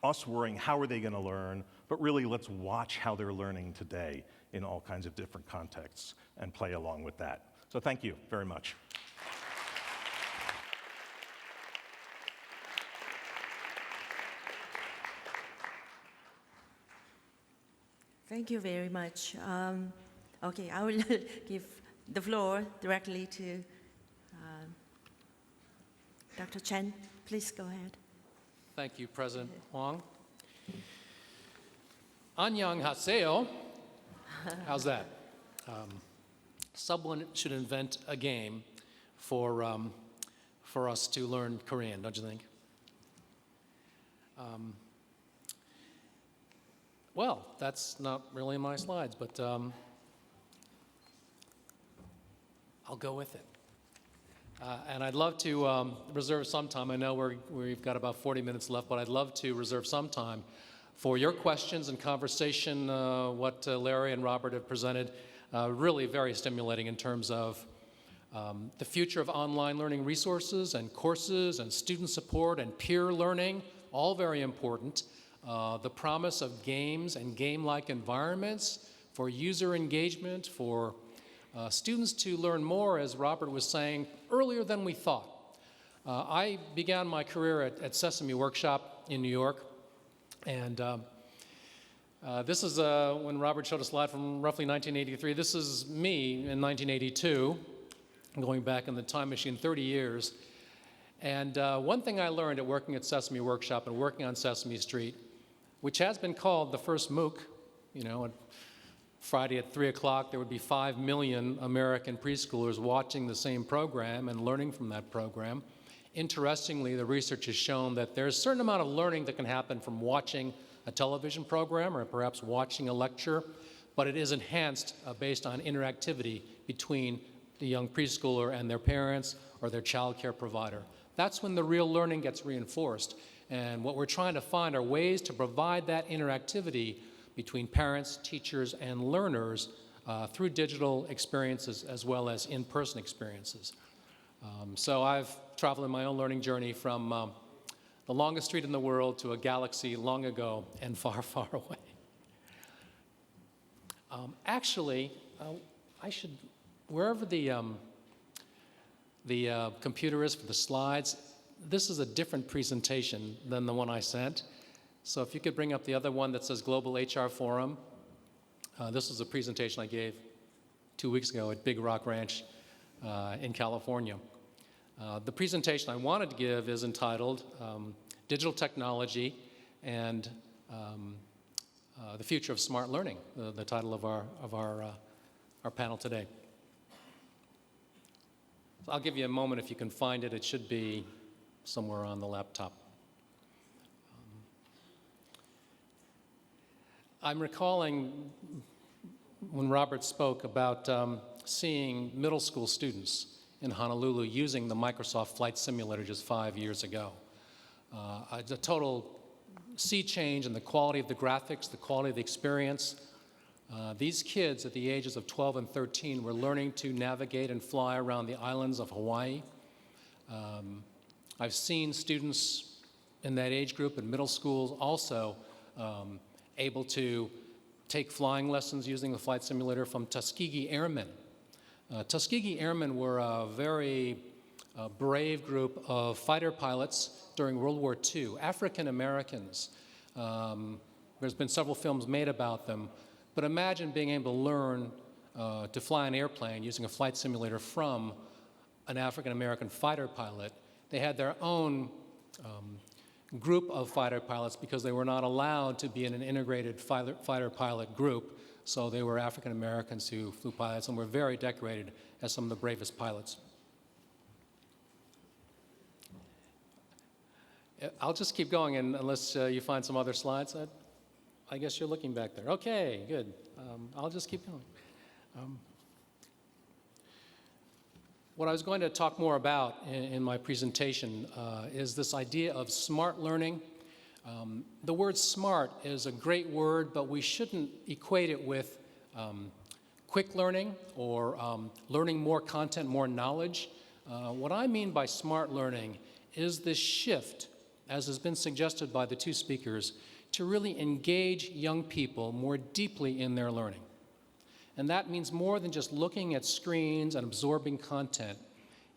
us worrying how are they going to learn, but really let's watch how they're learning today in all kinds of different contexts and play along with that. So thank you very much. Thank you very much. Okay, I will give the floor directly to Dr. Chen. Please go ahead. Thank you, President Hwang. Annyeonghaseyo. How's that? Someone should invent a game for us to learn Korean, don't you think? Well, that's not really my slides, but I'll go with it. And I'd love to reserve some time. I know we've got about 40 minutes left, but I'd love to reserve some time for your questions and conversation. What Larry and Robert have presented, really very stimulating in terms of the future of online learning resources and courses and student support and peer learning, all very important. The promise of games and game-like environments for user engagement, for students to learn more, as Robert was saying, earlier than we thought. I began my career at Sesame Workshop in New York, and this is when Robert showed a slide from roughly 1983. This is me in 1982, going back in the time machine 30 years. And one thing I learned at working at Sesame Workshop and working on Sesame Street, which has been called the first MOOC, you know, Friday at 3 o'clock, there would be 5 million American preschoolers watching the same program and learning from that program. Interestingly, the research has shown that there's a certain amount of learning that can happen from watching a television program or perhaps watching a lecture, but it is enhanced based on interactivity between the young preschooler and their parents or their child care provider. That's when the real learning gets reinforced. And what we're trying to find are ways to provide that interactivity between parents, teachers, and learners through digital experiences as well as in-person experiences. So I've traveled in my own learning journey from the longest street in the world to a galaxy long ago and far, far away. Actually, I should, wherever the computer is for the slides, this is a different presentation than the one I sent. So if you could bring up the other one that says Global HR Forum. This is a presentation I gave 2 weeks ago at Big Rock Ranch in California. The presentation I wanted to give is entitled Digital Technology and the Future of Smart Learning, the title of our panel today. So I'll give you a moment if you can find it. It should be somewhere on the laptop. I'm recalling when Robert spoke about seeing middle school students in Honolulu using the Microsoft Flight Simulator just 5 years ago. A total sea change in the quality of the graphics, the quality of the experience. These kids at the ages of 12 and 13 were learning to navigate and fly around the islands of Hawaii. I've seen students in that age group in middle schools also able to take flying lessons using the flight simulator from Tuskegee Airmen. Tuskegee Airmen were a very brave group of fighter pilots during World War II, African Americans. There's been several films made about them, but imagine being able to learn to fly an airplane using a flight simulator from an African American fighter pilot. They had their own group of fighter pilots because they were not allowed to be in an integrated fighter pilot group So they were African Americans who flew pilots and were very decorated as some of the bravest pilots. I'll just keep going unless you find some other slides. I guess you're looking back there. Okay, good. I'll just keep going. What I was going to talk more about in my presentation is this idea of smart learning. The word smart is a great word, but we shouldn't equate it with quick learning or learning more content, more knowledge. What I mean by smart learning is this shift, as has been suggested by the two speakers, to really engage young people more deeply in their learning. And that means more than just looking at screens and absorbing content.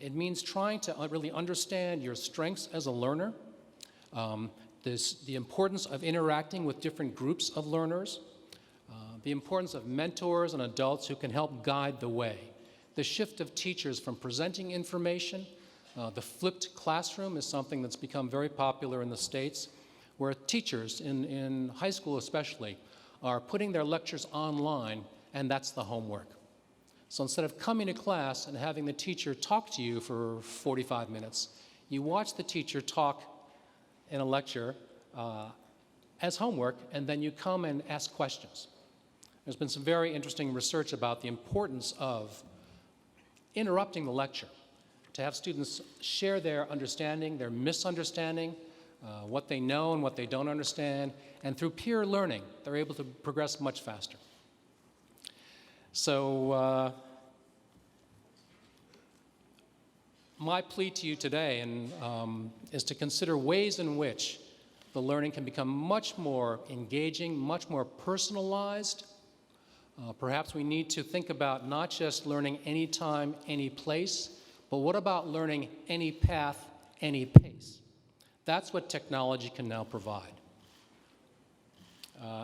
It means trying to really understand your strengths as a learner, the importance of interacting with different groups of learners, the importance of mentors and adults who can help guide the way, the shift of teachers from presenting information. The flipped classroom is something that's become very popular in the States, where teachers, in high school especially, are putting their lectures online, and that's the homework. So instead of coming to class and having the teacher talk to you for 45 minutes, you watch the teacher talk in a lecture as homework, and then you come and ask questions. There's been some very interesting research about the importance of interrupting the lecture, to have students share their understanding, their misunderstanding, what they know and what they don't understand, and through peer learning, they're able to progress much faster. So my plea to you today is to consider ways in which the learning can become much more engaging, much more personalized. Perhaps we need to think about not just learning anytime, any place, but what about learning any path, any pace? That's what technology can now provide.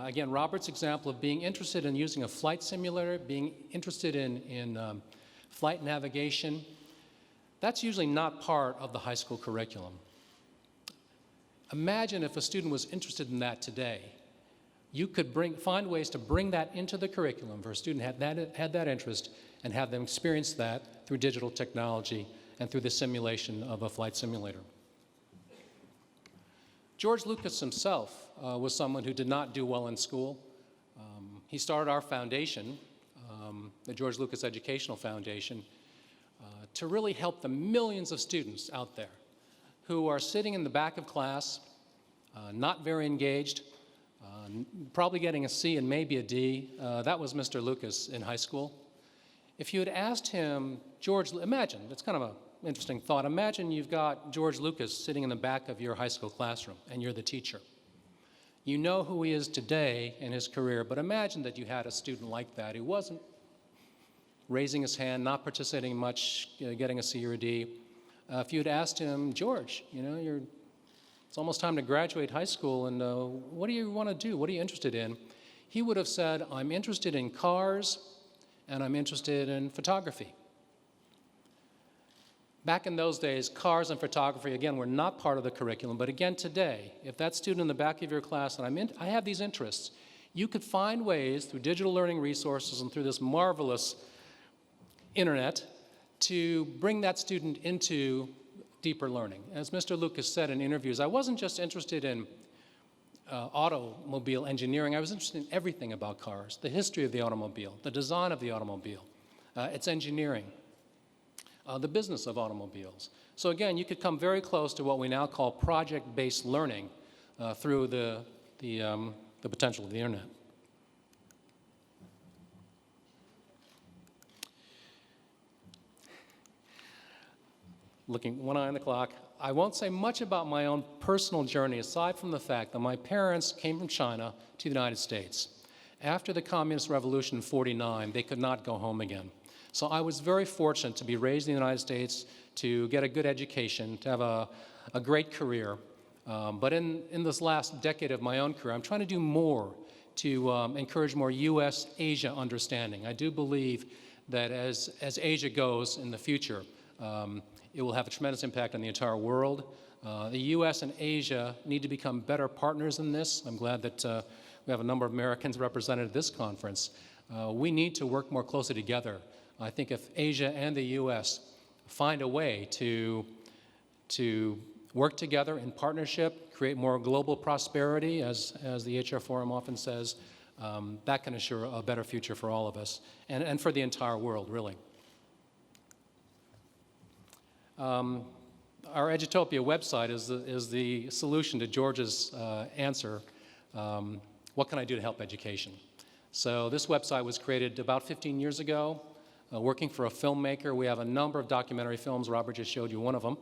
Again, Robert's example of being interested in using a flight simulator, being interested in flight navigation, that's usually not part of the high school curriculum. Imagine if a student was interested in that today. You could find ways to bring that into the curriculum for a student had that interest and have them experience that through digital technology and through the simulation of a flight simulator. George Lucas himself was someone who did not do well in school. He started our foundation, the George Lucas Educational Foundation, to really help the millions of students out there who are sitting in the back of class, not very engaged, probably getting a C and maybe a D. That was Mr. Lucas in high school. If you had asked him, George, imagine, it's kind of an interesting thought. Imagine you've got George Lucas sitting in the back of your high school classroom and you're the teacher. You know who he is today in his career, but imagine that you had a student like that who wasn't raising his hand, not participating much, getting a C or a D. If you had asked him, George, it's almost time to graduate high school, and what do you want to do? What are you interested in? He would have said, I'm interested in cars, and I'm interested in photography. Back in those days, cars and photography, again, were not part of the curriculum, but again today, if that student in the back of your class, and I have these interests, you could find ways through digital learning resources and through this marvelous internet to bring that student into deeper learning. As Mr. Lucas said in interviews, I wasn't just interested in automobile engineering, I was interested in everything about cars, the history of the automobile, the design of the automobile, its engineering, the business of automobiles. So again, you could come very close to what we now call project-based learning through the potential of the internet. Looking one eye on the clock, I won't say much about my own personal journey aside from the fact that my parents came from China to the United States. After the Communist Revolution in '49, they could not go home again. So I was very fortunate to be raised in the United States, to get a good education, to have a great career. But in this last decade of my own career, I'm trying to do more to encourage more U.S.-Asia understanding. I do believe that as Asia goes in the future, it will have a tremendous impact on the entire world. The U.S. and Asia need to become better partners in this. I'm glad that we have a number of Americans represented at this conference. We need to work more closely together. I think if Asia and the US find a way to work together in partnership, create more global prosperity, as the HR Forum often says, that can assure a better future for all of us and for the entire world, really. Our Edutopia website is the solution to George's answer, what can I do to help education? So this website was created about 15 years ago, working for a filmmaker. We have a number of documentary films, Robert just showed you one of them,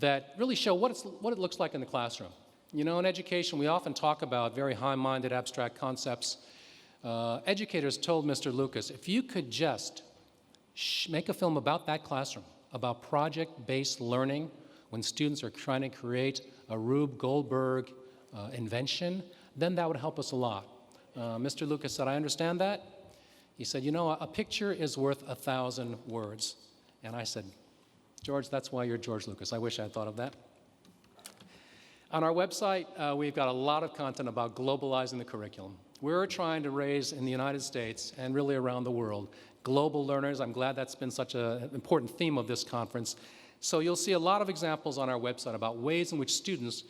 that really show what it looks like in the classroom. You know, in education, we often talk about very high-minded, abstract concepts. Educators told Mr. Lucas, if you could just make a film about that classroom, about project-based learning, when students are trying to create a Rube Goldberg invention, then that would help us a lot. Mr. Lucas said, I understand that. He said, you know, a picture is worth 1,000 words. And I said, George, that's why you're George Lucas. I wish I had thought of that. On our website, we've got a lot of content about globalizing the curriculum. We're trying to raise in the United States and really around the world global learners. I'm glad that's been such an important theme of this conference. So you'll see a lot of examples on our website about ways in which students,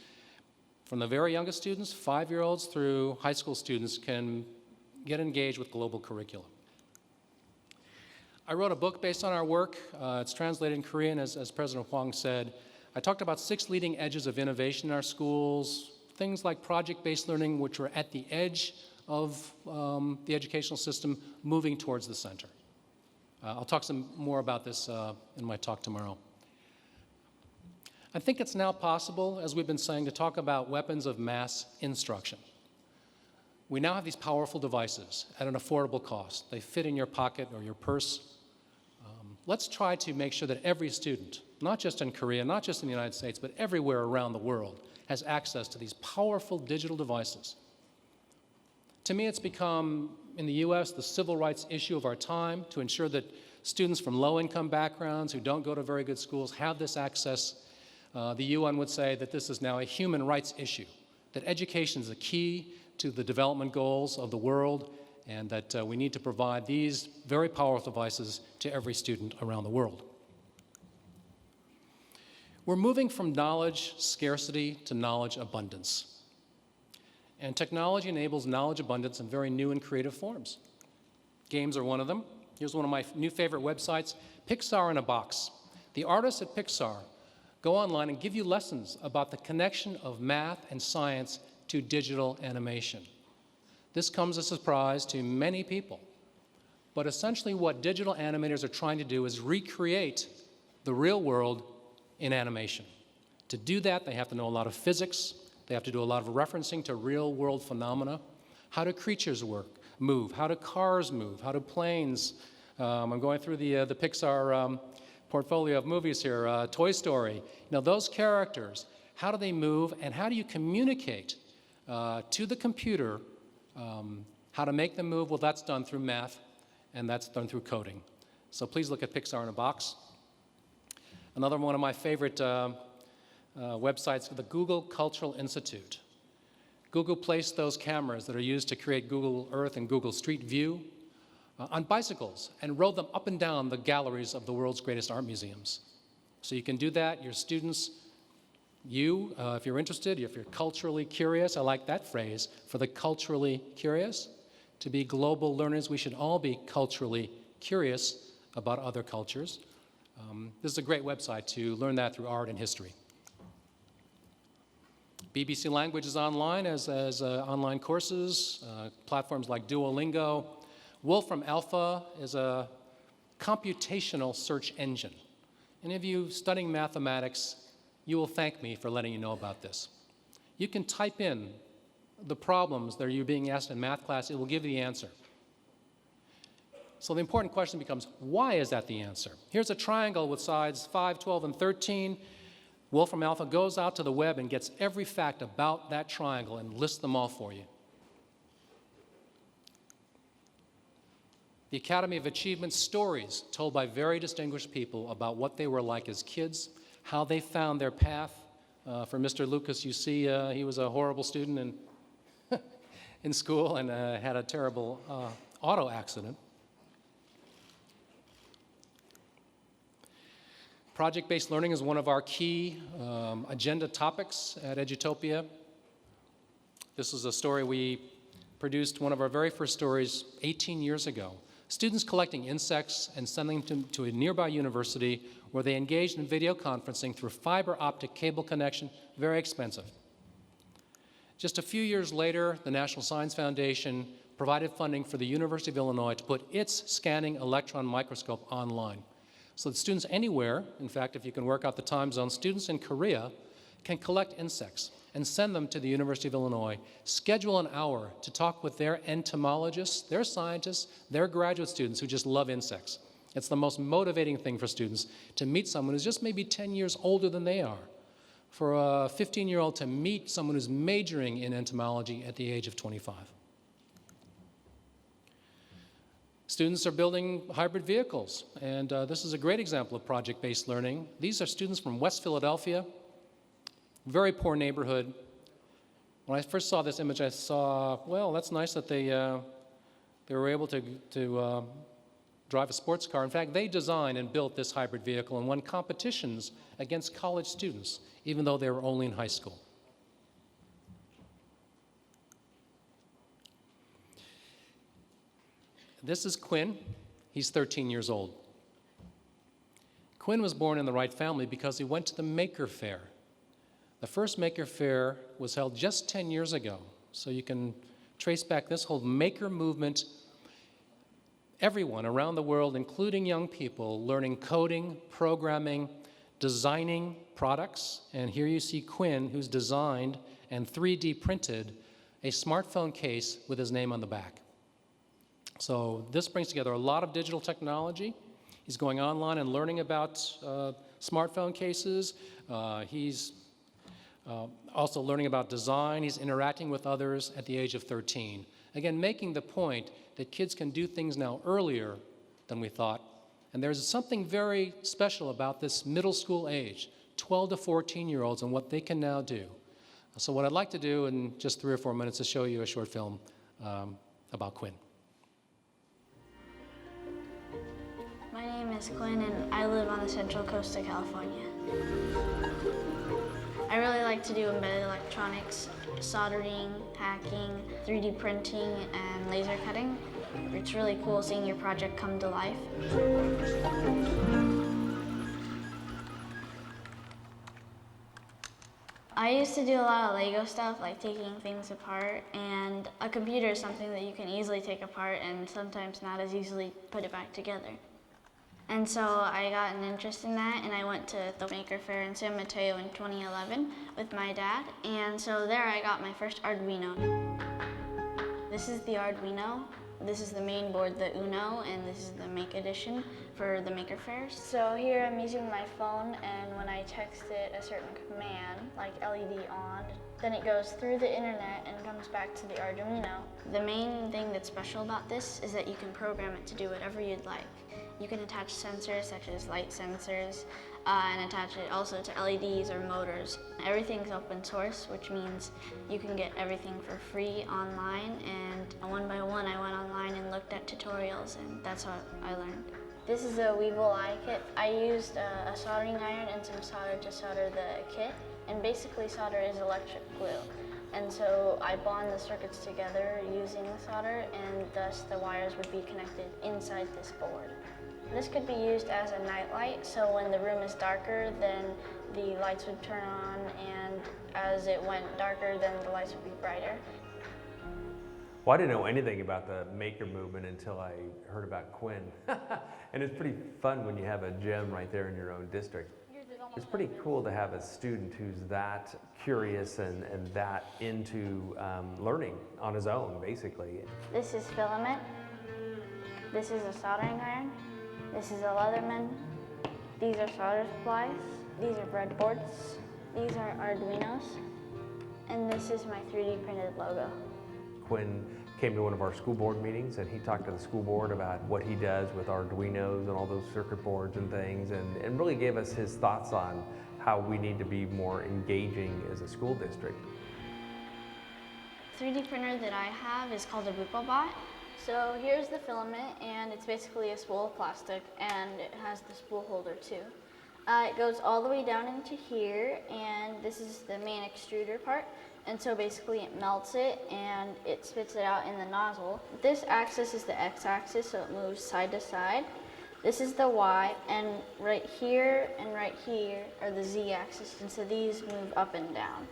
from the very youngest students, 5-year-olds through high school students, can get engaged with global curriculum. I wrote a book based on our work. It's translated in Korean, as President Hwang said. I talked about 6 leading edges of innovation in our schools, things like project-based learning, which are at the edge of the educational system, moving towards the center. I'll talk some more about this in my talk tomorrow. I think it's now possible, as we've been saying, to talk about weapons of mass instruction. We now have these powerful devices at an affordable cost. They fit in your pocket or your purse. Let's try to make sure that every student, not just in Korea, not just in the United States, but everywhere around the world, has access to these powerful digital devices. To me, it's become, in the US, the civil rights issue of our time to ensure that students from low-income backgrounds who don't go to very good schools have this access. The UN would say that this is now a human rights issue, that education is a key to the development goals of the world, and that we need to provide these very powerful devices to every student around the world. We're moving from knowledge scarcity to knowledge abundance. And technology enables knowledge abundance in very new and creative forms. Games are one of them. Here's one of my new favorite websites, Pixar in a Box. The artists at Pixar go online and give you lessons about the connection of math and science to digital animation. This comes as a surprise to many people, but essentially what digital animators are trying to do is recreate the real world in animation. To do that, they have to know a lot of physics, they have to do a lot of referencing to real world phenomena. How do creatures move? How do cars move? How do planes? I'm going through the Pixar portfolio of movies here, Toy Story. You know, those characters, how do they move and how do you communicate to the computer how to make them move? Well, that's done through math and that's done through coding. So please look at Pixar in a Box. Another one of my favorite websites, the Google Cultural Institute. Google placed those cameras that are used to create Google Earth and Google Street View on bicycles and rode them up and down the galleries of the world's greatest art museums. So you can do that, your students, if you're interested, if you're culturally curious, I like that phrase, for the culturally curious. To be global learners, we should all be culturally curious about other cultures. This is a great website to learn that through art and history. BBC Language is online as online courses, platforms like Duolingo. Wolfram Alpha is a computational search engine. Any of you studying mathematics, you will thank me for letting you know about this. You can type in the problems that you're being asked in math class, it will give you the answer. So the important question becomes, why is that the answer? Here's a triangle with sides 5, 12, and 13. Wolfram Alpha goes out to the web and gets every fact about that triangle and lists them all for you. The Academy of Achievement stories told by very distinguished people about what they were like as kids, how they found their path. For Mr. Lucas, you see he was a horrible student in school and had a terrible auto accident. Project-based learning is one of our key agenda topics at Edutopia. This is a story we produced, one of our very first stories 18 years ago. Students collecting insects and sending them to a nearby university where they engaged in video conferencing through fiber optic cable connection, very expensive. Just a few years later, the National Science Foundation provided funding for the University of Illinois to put its scanning electron microscope online. So that students anywhere, in fact, if you can work out the time zone, students in Korea can collect insects and send them to the University of Illinois, schedule an hour to talk with their entomologists, their scientists, their graduate students who just love insects. It's the most motivating thing for students to meet someone who's just maybe 10 years older than they are. For a 15-year-old to meet someone who's majoring in entomology at the age of 25. Students are building hybrid vehicles, and this is a great example of project-based learning. These are students from West Philadelphia, very poor neighborhood. When I first saw this image, I saw, well, that's nice that they were able to drive a sports car. In fact, they designed and built this hybrid vehicle and won competitions against college students, even though they were only in high school. This is Quinn. He's 13 years old. Quinn was born in the right family because he went to the Maker Faire. The first Maker Faire was held just 10 years ago. So you can trace back this whole maker movement. Everyone around the world, including young people, learning coding, programming, designing products. And here you see Quinn, who's designed and 3D printed a smartphone case with his name on the back. So this brings together a lot of digital technology. He's going online and learning about smartphone cases. He's also learning about design. He's interacting with others at the age of 13. Again, making the point that kids can do things now earlier than we thought. And there's something very special about this middle school age, 12 to 14-year-olds, and what they can now do. So what I'd like to do in just 3 or 4 minutes is show you a short film about Quinn. My name is Quinn, and I live on the central coast of California. I really like to do embedded electronics, soldering, hacking, 3D printing, and laser cutting. It's really cool seeing your project come to life. I used to do a lot of Lego stuff, like taking things apart, and a computer is something that you can easily take apart and sometimes not as easily put it back together. And so I got an interest in that, and I went to the Maker Faire in San Mateo in 2011 with my dad, and so there I got my first Arduino. This is the Arduino. This is the main board, the Uno, and this is the Make Edition for the Maker Fairs. So here I'm using my phone, and when I text it a certain command, like LED on, then it goes through the internet and comes back to the Arduino. The main thing that's special about this is that you can program it to do whatever you'd like. You can attach sensors such as light sensors and attach it also to LEDs or motors. Everything's open source, which means you can get everything for free online, and one by one I went online and looked at tutorials, and that's how I learned. This is a Weevil eye kit. I used a soldering iron and some solder to solder the kit, and basically solder is electric glue. And so I bond the circuits together using solder, and thus the wires would be connected inside this board. This could be used as a night light, so when the room is darker, then the lights would turn on, and as it went darker, then the lights would be brighter. Well, I didn't know anything about the maker movement until I heard about Quinn. And it's pretty fun when you have a gem right there in your own district. It's pretty cool to have a student who's that curious and that into learning on his own, basically. This is filament. This is a soldering iron. This is a Leatherman. These are solder supplies. These are breadboards. These are Arduinos. And this is my 3D printed logo. Quinn came to one of our school board meetings, and he talked to the school board about what he does with Arduinos and all those circuit boards and things, and really gave us his thoughts on how we need to be more engaging as a school district. 3D printer that I have is called a BucoBot. So here's the filament, and it's basically a spool of plastic, and it has the spool holder too. It goes all the way down into here, and this is the main extruder part. And so basically it melts it, and it spits it out in the nozzle. This axis is the x-axis, so it moves side to side. This is the y, and right here are the z-axis, and so these move up and down.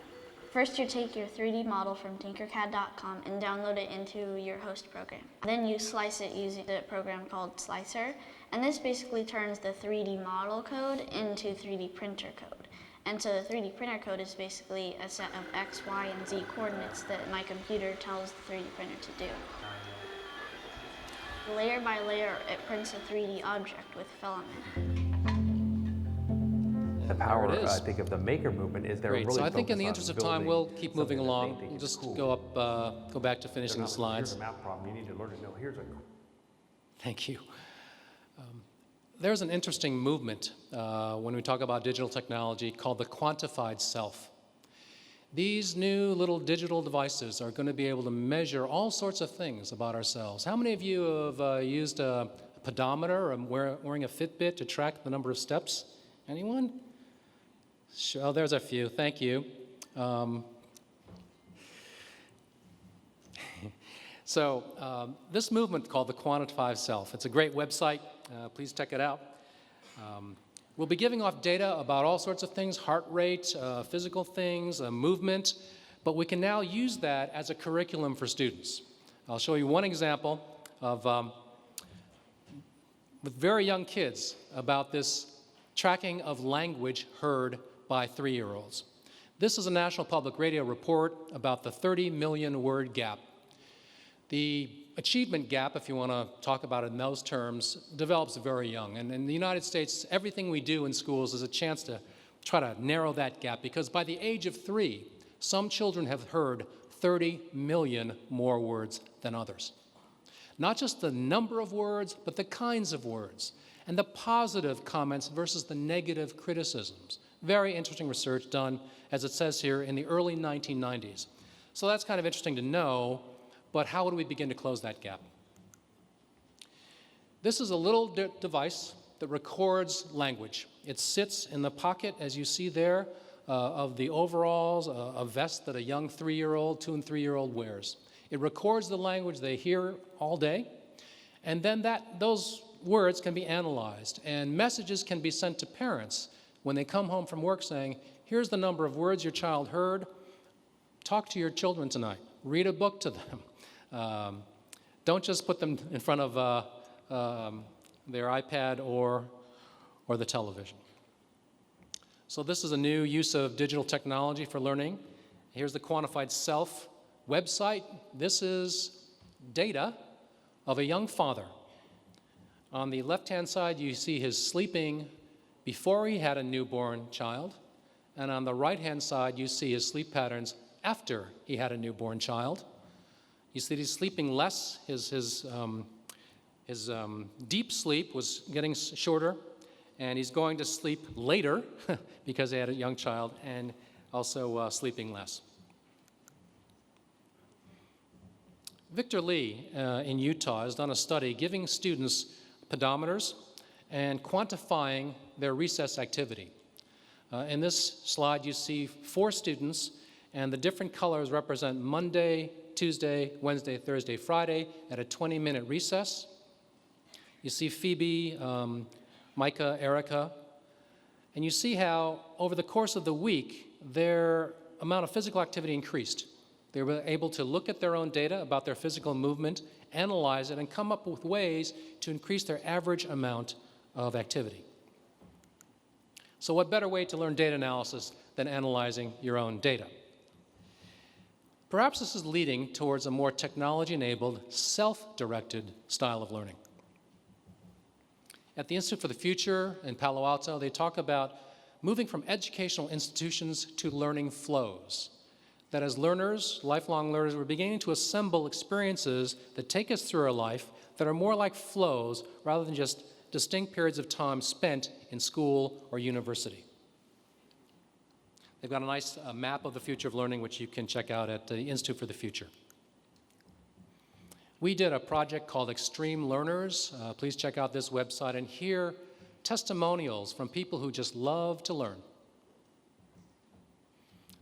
First, you take your 3D model from tinkercad.com and download it into your host program. Then you slice it using the program called Slicer, and this basically turns the 3D model code into 3D printer code. And so the 3D printer code is basically a set of X, Y, and Z coordinates that my computer tells the 3D printer to do. Layer by layer, it prints a 3D object with filament. The power, I think, of the maker movement is they're Great. really So I think in the focused interest on of time, building we'll keep moving something that along. they think We'll is just cool. go back to finishing They're the not, slides. Here's a math problem. You need to learn to know. Here's a Thank you. There's an interesting movement when we talk about digital technology called the quantified self. These new little digital devices are going to be able to measure all sorts of things about ourselves. How many of you have used a pedometer or wearing a Fitbit to track the number of steps? Anyone? Sure, oh, there's a few. Thank you. This movement called the quantified self. It's a great website. Please check it out. We'll be giving off data about all sorts of things, heart rate, physical things, movement, but we can now use that as a curriculum for students. I'll show you one example of with very young kids about this tracking of language heard by 3-year-olds. This is a National Public Radio report about the 30 million word gap. The achievement gap, if you want to talk about it in those terms, develops very young. And in the United States, everything we do in schools is a chance to try to narrow that gap, because by the age of 3, some children have heard 30 million more words than others. Not just the number of words, but the kinds of words, and the positive comments versus the negative criticisms. Very interesting research done, as it says here, in the early 1990s. So that's kind of interesting to know, but how would we begin to close that gap? This is a little device that records language. It sits in the pocket, as you see there, of the overalls, a vest that a young 3-year-old, 2- and 3-year-old wears. It records the language they hear all day, and then those words can be analyzed, and messages can be sent to parents when they come home from work saying, here's the number of words your child heard. Talk to your children tonight. Read a book to them. Don't just put them in front of their iPad or the television. So this is a new use of digital technology for learning. Here's the Quantified Self website. This is data of a young father. On the left-hand side, you see his sleeping before he had a newborn child, and on the right-hand side, you see his sleep patterns after he had a newborn child. You see that he's sleeping less. His deep sleep was getting shorter, and he's going to sleep later because he had a young child, and also sleeping less. Victor Lee in Utah has done a study giving students pedometers and quantifying their recess activity. In this slide, you see 4 students, and the different colors represent Monday, Tuesday, Wednesday, Thursday, Friday at a 20-minute recess. You see Phoebe, Micah, Erica, and you see how over the course of the week, their amount of physical activity increased. They were able to look at their own data about their physical movement, analyze it, and come up with ways to increase their average amount of activity. So what better way to learn data analysis than analyzing your own data? Perhaps this is leading towards a more technology-enabled, self-directed style of learning. At the Institute for the Future in Palo Alto, they talk about moving from educational institutions to learning flows. That as learners, lifelong learners, we're beginning to assemble experiences that take us through our life that are more like flows rather than just distinct periods of time spent in school or university. They've got a nice map of the future of learning, which you can check out at the Institute for the Future. We did a project called Extreme Learners. Please check out this website and hear testimonials from people who just love to learn.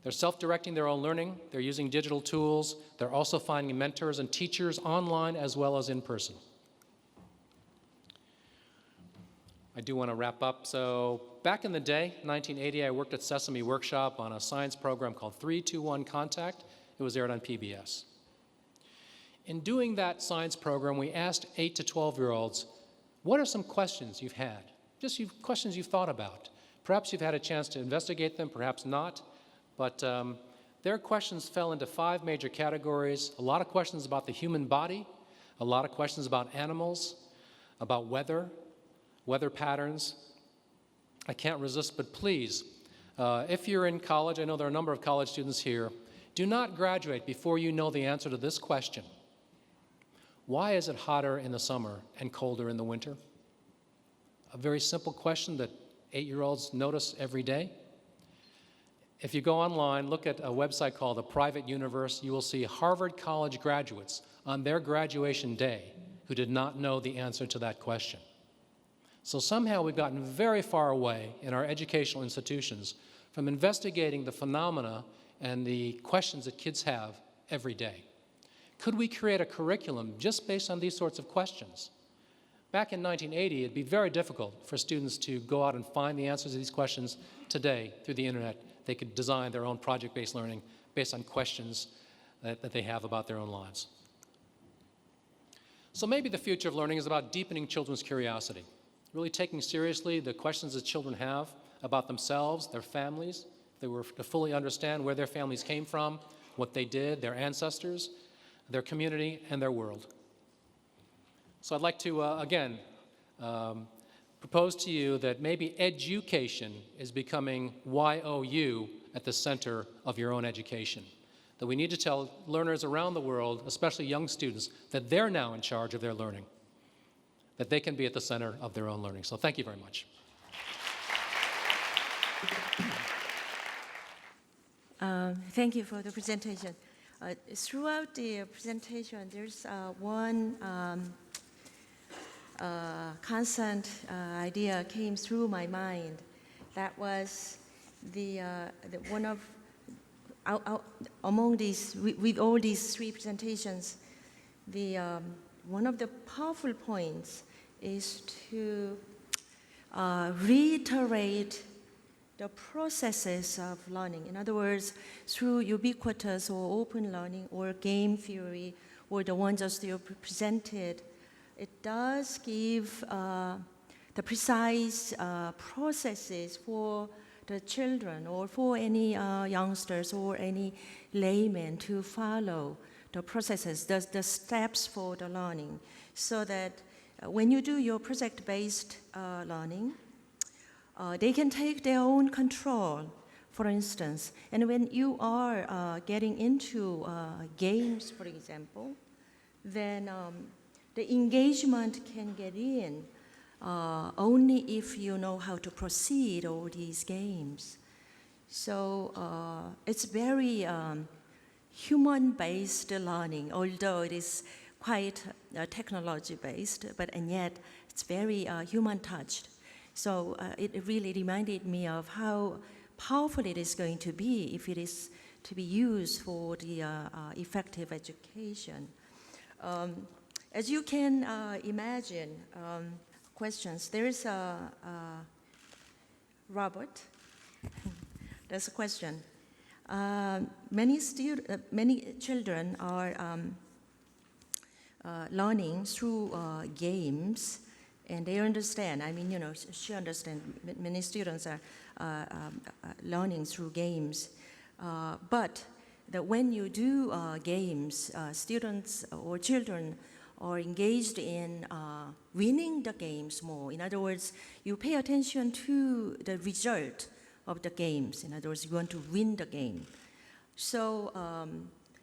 They're self-directing their own learning. They're using digital tools. They're also finding mentors and teachers online as well as in person. I do want to wrap up. So back in the day, 1980, I worked at Sesame Workshop on a science program called 3-2-1 Contact. It was aired on PBS. In doing that science program, we asked 8 to 12-year-olds, what are some questions you've had? Just questions you've thought about. Perhaps you've had a chance to investigate them, perhaps not. But their questions fell into 5 major categories. A lot of questions about the human body, a lot of questions about animals, about weather patterns. I can't resist, but please, if you're in college, I know there are a number of college students here, do not graduate before you know the answer to this question. Why is it hotter in the summer and colder in the winter? A very simple question that 8-year-olds notice every day. If you go online, look at a website called The Private Universe, you will see Harvard College graduates on their graduation day who did not know the answer to that question. So somehow we've gotten very far away in our educational institutions from investigating the phenomena and the questions that kids have every day. Could we create a curriculum just based on these sorts of questions? Back in 1980, it'd be very difficult for students to go out and find the answers to these questions. Today, through the internet, they could design their own project-based learning based on questions that they have about their own lives. So maybe the future of learning is about deepening children's curiosity, really taking seriously the questions that children have about themselves, their families. They were to fully understand where their families came from, what they did, their ancestors, their community, and their world. So I'd like to, again, propose to you that maybe education is becoming YOU at the center of your own education. That we need to tell learners around the world, especially young students, that they're now in charge of their learning, that they can be at the center of their own learning. So thank you very much. Thank you for the presentation. Throughout the presentation, there's one constant idea came through my mind. That was the one of among these with all these 3 presentations, the one of the powerful points is to reiterate the processes of learning. In other words, through ubiquitous or open learning or game theory or the ones that you presented, it does give the precise processes for the children or for any youngsters or any laymen to follow the processes, the steps for the learning, so that when you do your project-based learning, they can take their own control, for instance. And when you are getting into games, for example, then the engagement can get in only if you know how to proceed all these games. So it's very human-based learning, although it is quite technology-based, and yet it's very human-touched. So it really reminded me of how powerful it is going to be if it is to be used for the effective education. As you can imagine, questions. There is a Robert. There's a question. Many children are learning through games. And they understand, I mean, she understands, many students are learning through games. But when you do games, students or children are engaged in winning the games more. In other words, you pay attention to the result of the games. In other words, you want to win the game. So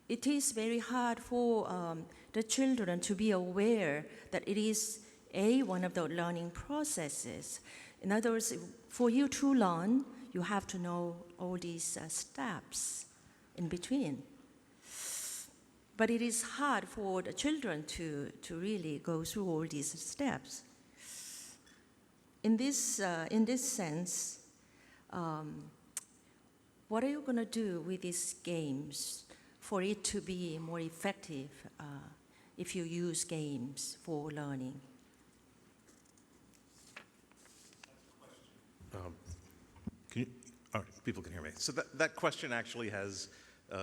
it is very hard for the children to be aware that it is one of the learning processes. In other words, for you to learn, you have to know all these steps in between. But it is hard for the children to really go through all these steps. In this sense, what are you going to do with these games for it to be more effective if you use games for learning? People can hear me. So that question actually has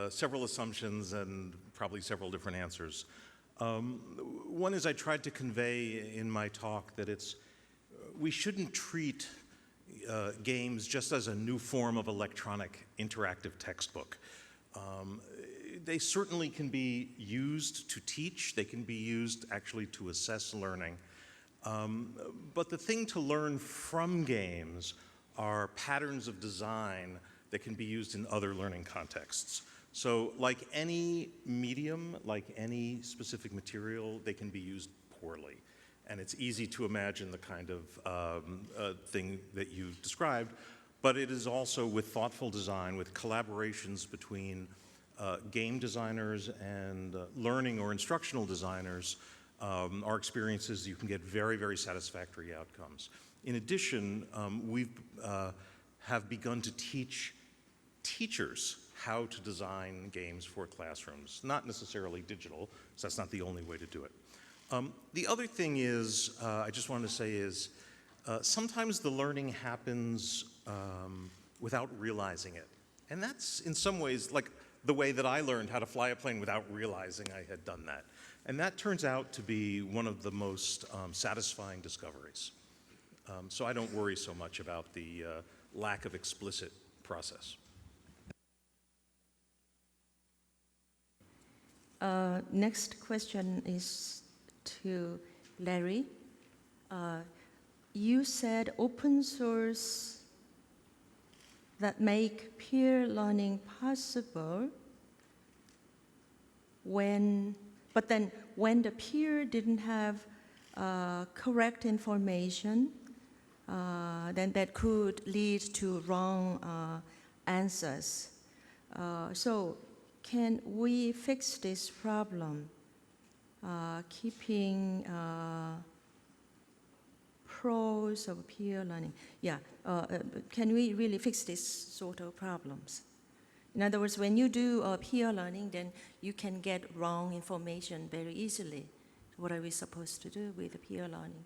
several assumptions and probably several different answers. One is I tried to convey in my talk that we shouldn't treat games just as a new form of electronic interactive textbook. They certainly can be used to teach. They can be used actually to assess learning. But the thing to learn from games are patterns of design that can be used in other learning contexts. So like any medium, like any specific material, they can be used poorly. And it's easy to imagine the kind of thing that you described, but it is also with thoughtful design, with collaborations between game designers and learning or instructional designers, our experiences, you can get very, very satisfactory outcomes. In addition, we have begun to teach teachers how to design games for classrooms, not necessarily digital, so that's not the only way to do it. The other thing is, I just wanted to say is, sometimes the learning happens without realizing it. And that's in some ways like the way that I learned how to fly a plane without realizing I had done that. And that turns out to be one of the most satisfying discoveries. So I don't worry so much about the lack of explicit process. Next question is to Larry. You said open source that make peer learning possible but then when the peer didn't have correct information, then that could lead to wrong answers. So can we fix this problem, keeping pros of peer learning? Yeah, can we really fix this sort of problems? In other words, when you do peer learning, then you can get wrong information very easily. What are we supposed to do with peer learning?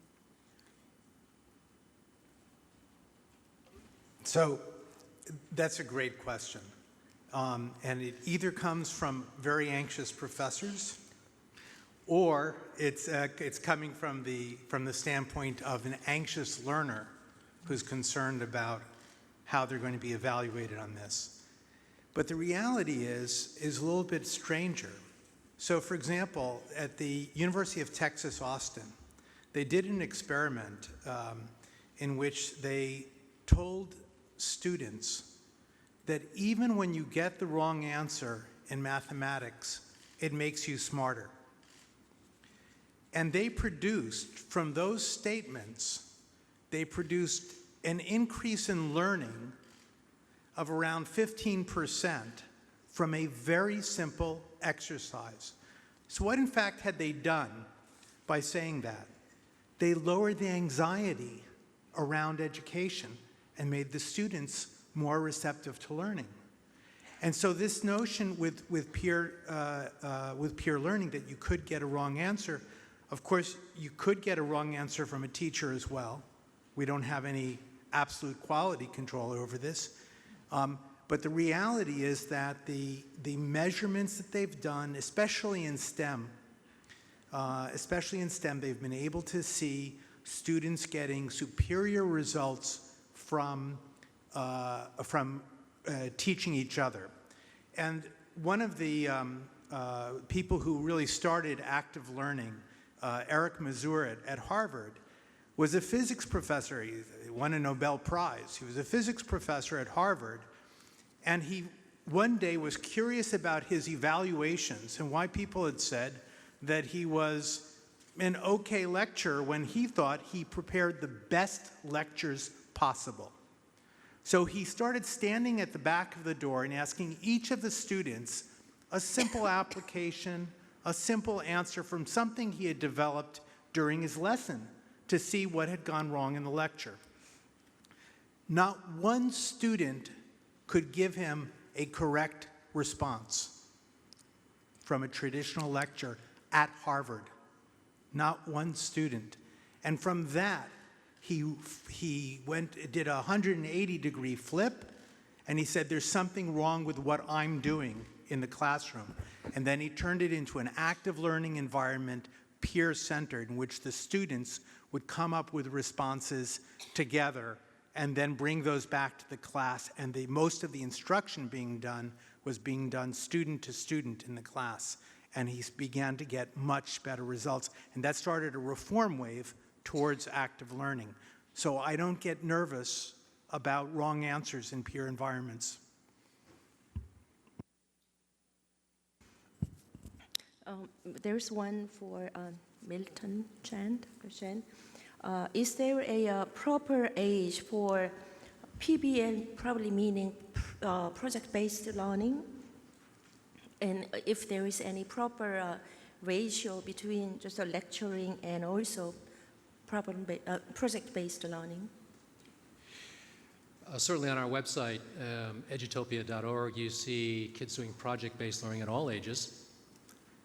So that's a great question. And it either comes from very anxious professors, or it's coming from the standpoint of an anxious learner who's concerned about how they're going to be evaluated on this. But the reality is a little bit stranger. So for example, at the University of Texas, Austin, they did an experiment in which they told students that even when you get the wrong answer in mathematics, it makes you smarter. And they produced, from those statements, they produced an increase in learning of around 15% from a very simple exercise. So what in fact had they done by saying that? They lowered the anxiety around education and made the students more receptive to learning. And so this notion with peer learning that you could get a wrong answer, of course you could get a wrong answer from a teacher as well. We don't have any absolute quality control over this. But the reality is that the measurements that they've done, especially in STEM, they've been able to see students getting superior results from teaching each other. And one of the people who really started active learning, Eric Mazur at Harvard, was a physics professor. He won a Nobel Prize. He was a physics professor at Harvard, and he one day was curious about his evaluations and why people had said that he was an okay lecturer when he thought he prepared the best lectures possible. So he started standing at the back of the door and asking each of the students a simple application, a simple answer from something he had developed during his lesson to see what had gone wrong in the lecture. Not one student could give him a correct response from a traditional lecture at Harvard. Not one student. And from that, he did a 180-degree flip, and he said, there's something wrong with what I'm doing in the classroom. And then he turned it into an active learning environment, peer-centered, in which the students would come up with responses together and then bring those back to the class. And most of the instruction being done was being done student to student in the class. And he began to get much better results. And that started a reform wave towards active learning. So I don't get nervous about wrong answers in peer environments. There's one for Milton, Chen. Is there a proper age for PBL, probably meaning project-based learning? And if there is any proper ratio between just lecturing and also project-based learning? Certainly on our website, edutopia.org, you see kids doing project-based learning at all ages.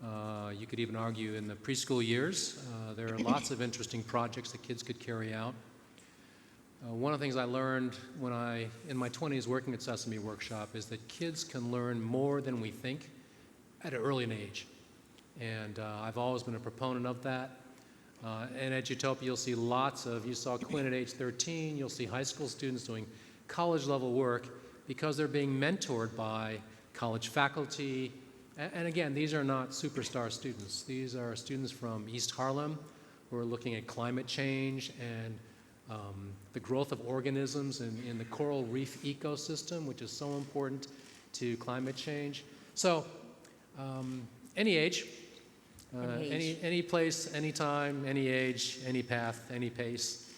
You could even argue in the preschool years, there are lots of interesting projects that kids could carry out. One of the things I learned when in my 20s working at Sesame Workshop is that kids can learn more than we think at an early age. And I've always been a proponent of that. And at Utopia, you'll see you saw Quinn at age 13, you'll see high school students doing college level work because they're being mentored by college faculty. And again, these are not superstar students. These are students from East Harlem who are looking at climate change and the growth of organisms in the coral reef ecosystem, which is so important to climate change. So any age, any place, any time, any age, any path, any pace.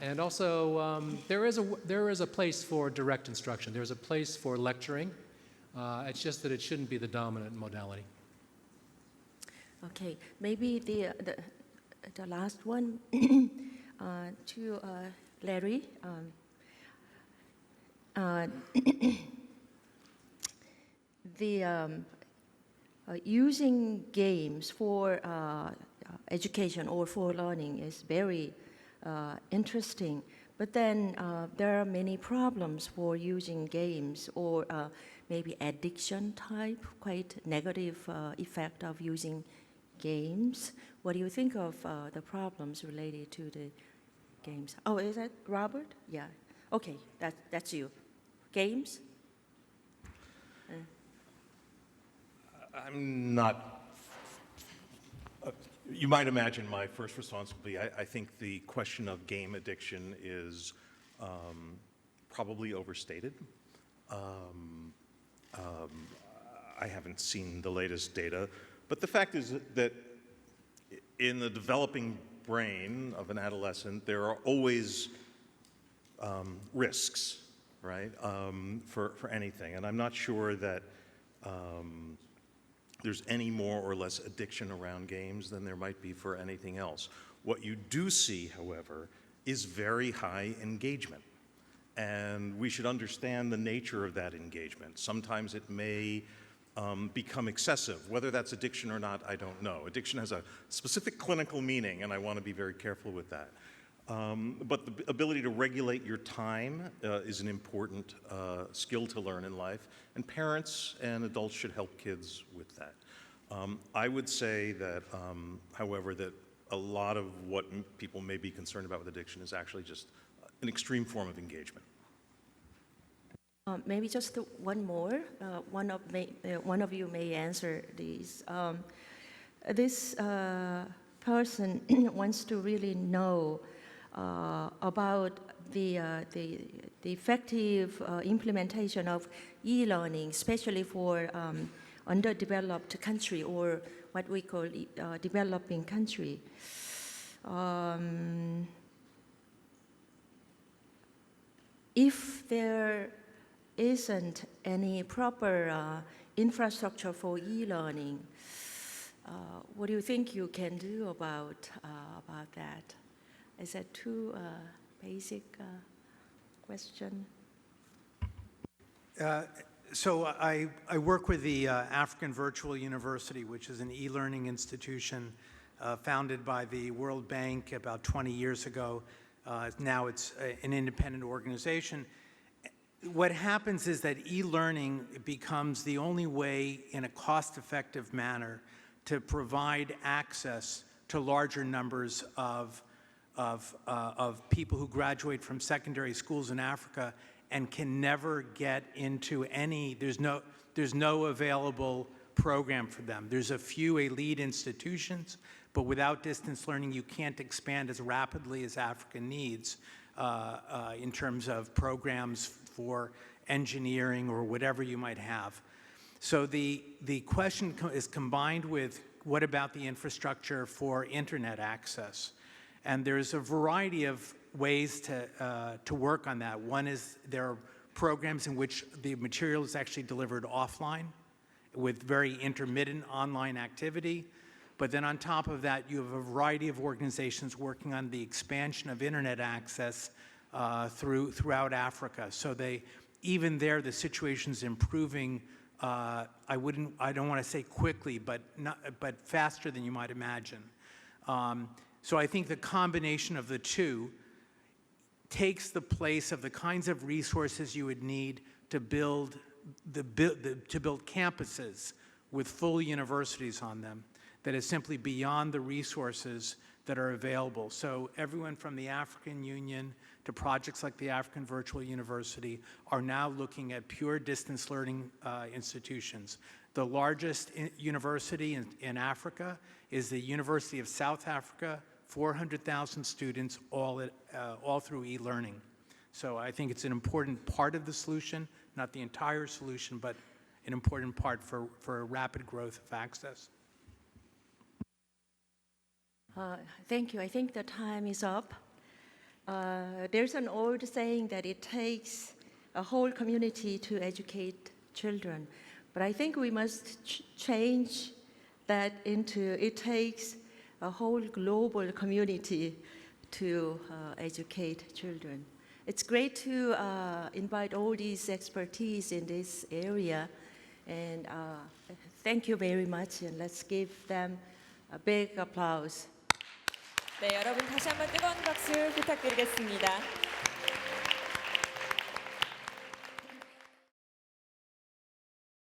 And also, there is a place for direct instruction. There's a place for lecturing. It's just that it shouldn't be the dominant modality. Okay, maybe the last one to Larry. Using games for education or for learning is very interesting, but then there are many problems for using games or maybe addiction type, quite negative effect of using games. What do you think of the problems related to the games? Oh, is that Robert? Yeah. Okay, that's you. Games? I'm not, you might imagine my first response will be, I think the question of game addiction is probably overstated. I haven't seen the latest data, but the fact is that in the developing brain of an adolescent, there are always risks, right, for anything. And I'm not sure that there's any more or less addiction around games than there might be for anything else. What you do see, however, is very high engagement. And we should understand the nature of that engagement. Sometimes it may become excessive. Whether that's addiction or not, I don't know. Addiction has a specific clinical meaning, and I want to be very careful with that. But the ability to regulate your time is an important skill to learn in life, and parents and adults should help kids with that. I would say that, however, that a lot of what people may be concerned about with addiction is actually just an extreme form of engagement. Maybe just one more. One of you may answer these. This person wants to really know about the effective implementation of e-learning, especially for underdeveloped country or what we call developing country. if there isn't any proper infrastructure for e-learning, what do you think you can do about that? Is that too basic question? So I work with the African Virtual University, which is an e-learning institution founded by the World Bank about 20 years ago. Now it's an independent organization. What happens is that e-learning becomes the only way in a cost-effective manner to provide access to larger numbers of people who graduate from secondary schools in Africa and can never get into any, there's no available program for them. There's a few elite institutions, but without distance learning, you can't expand as rapidly as Africa needs in terms of programs for engineering or whatever you might have. So the question is combined with what about the infrastructure for internet access? And there's a variety of ways to work on that. One is there are programs in which the material is actually delivered offline with very intermittent online activity. But then on top of that, you have a variety of organizations working on the expansion of internet access throughout Africa. So even there, the situation's improving. I don't want to say quickly, but faster than you might imagine. So I think the combination of the two takes the place of the kinds of resources you would need to build campuses with full universities on them that is simply beyond the resources that are available. So everyone from the African Union to projects like the African Virtual University are now looking at pure distance learning institutions. The largest university in Africa is the University of South Africa, 400,000 students, all through e-learning. So I think it's an important part of the solution, not the entire solution, but an important part for rapid growth of access. Thank you. I think the time is up. There's an old saying that it takes a whole community to educate children. But I think we must change that into it takes a whole global community to educate children. It's great to invite all these expertise in this area. And thank you very much. And let's give them a big applause. 네, 여러분 다시 한번 뜨거운 박수 부탁드리겠습니다.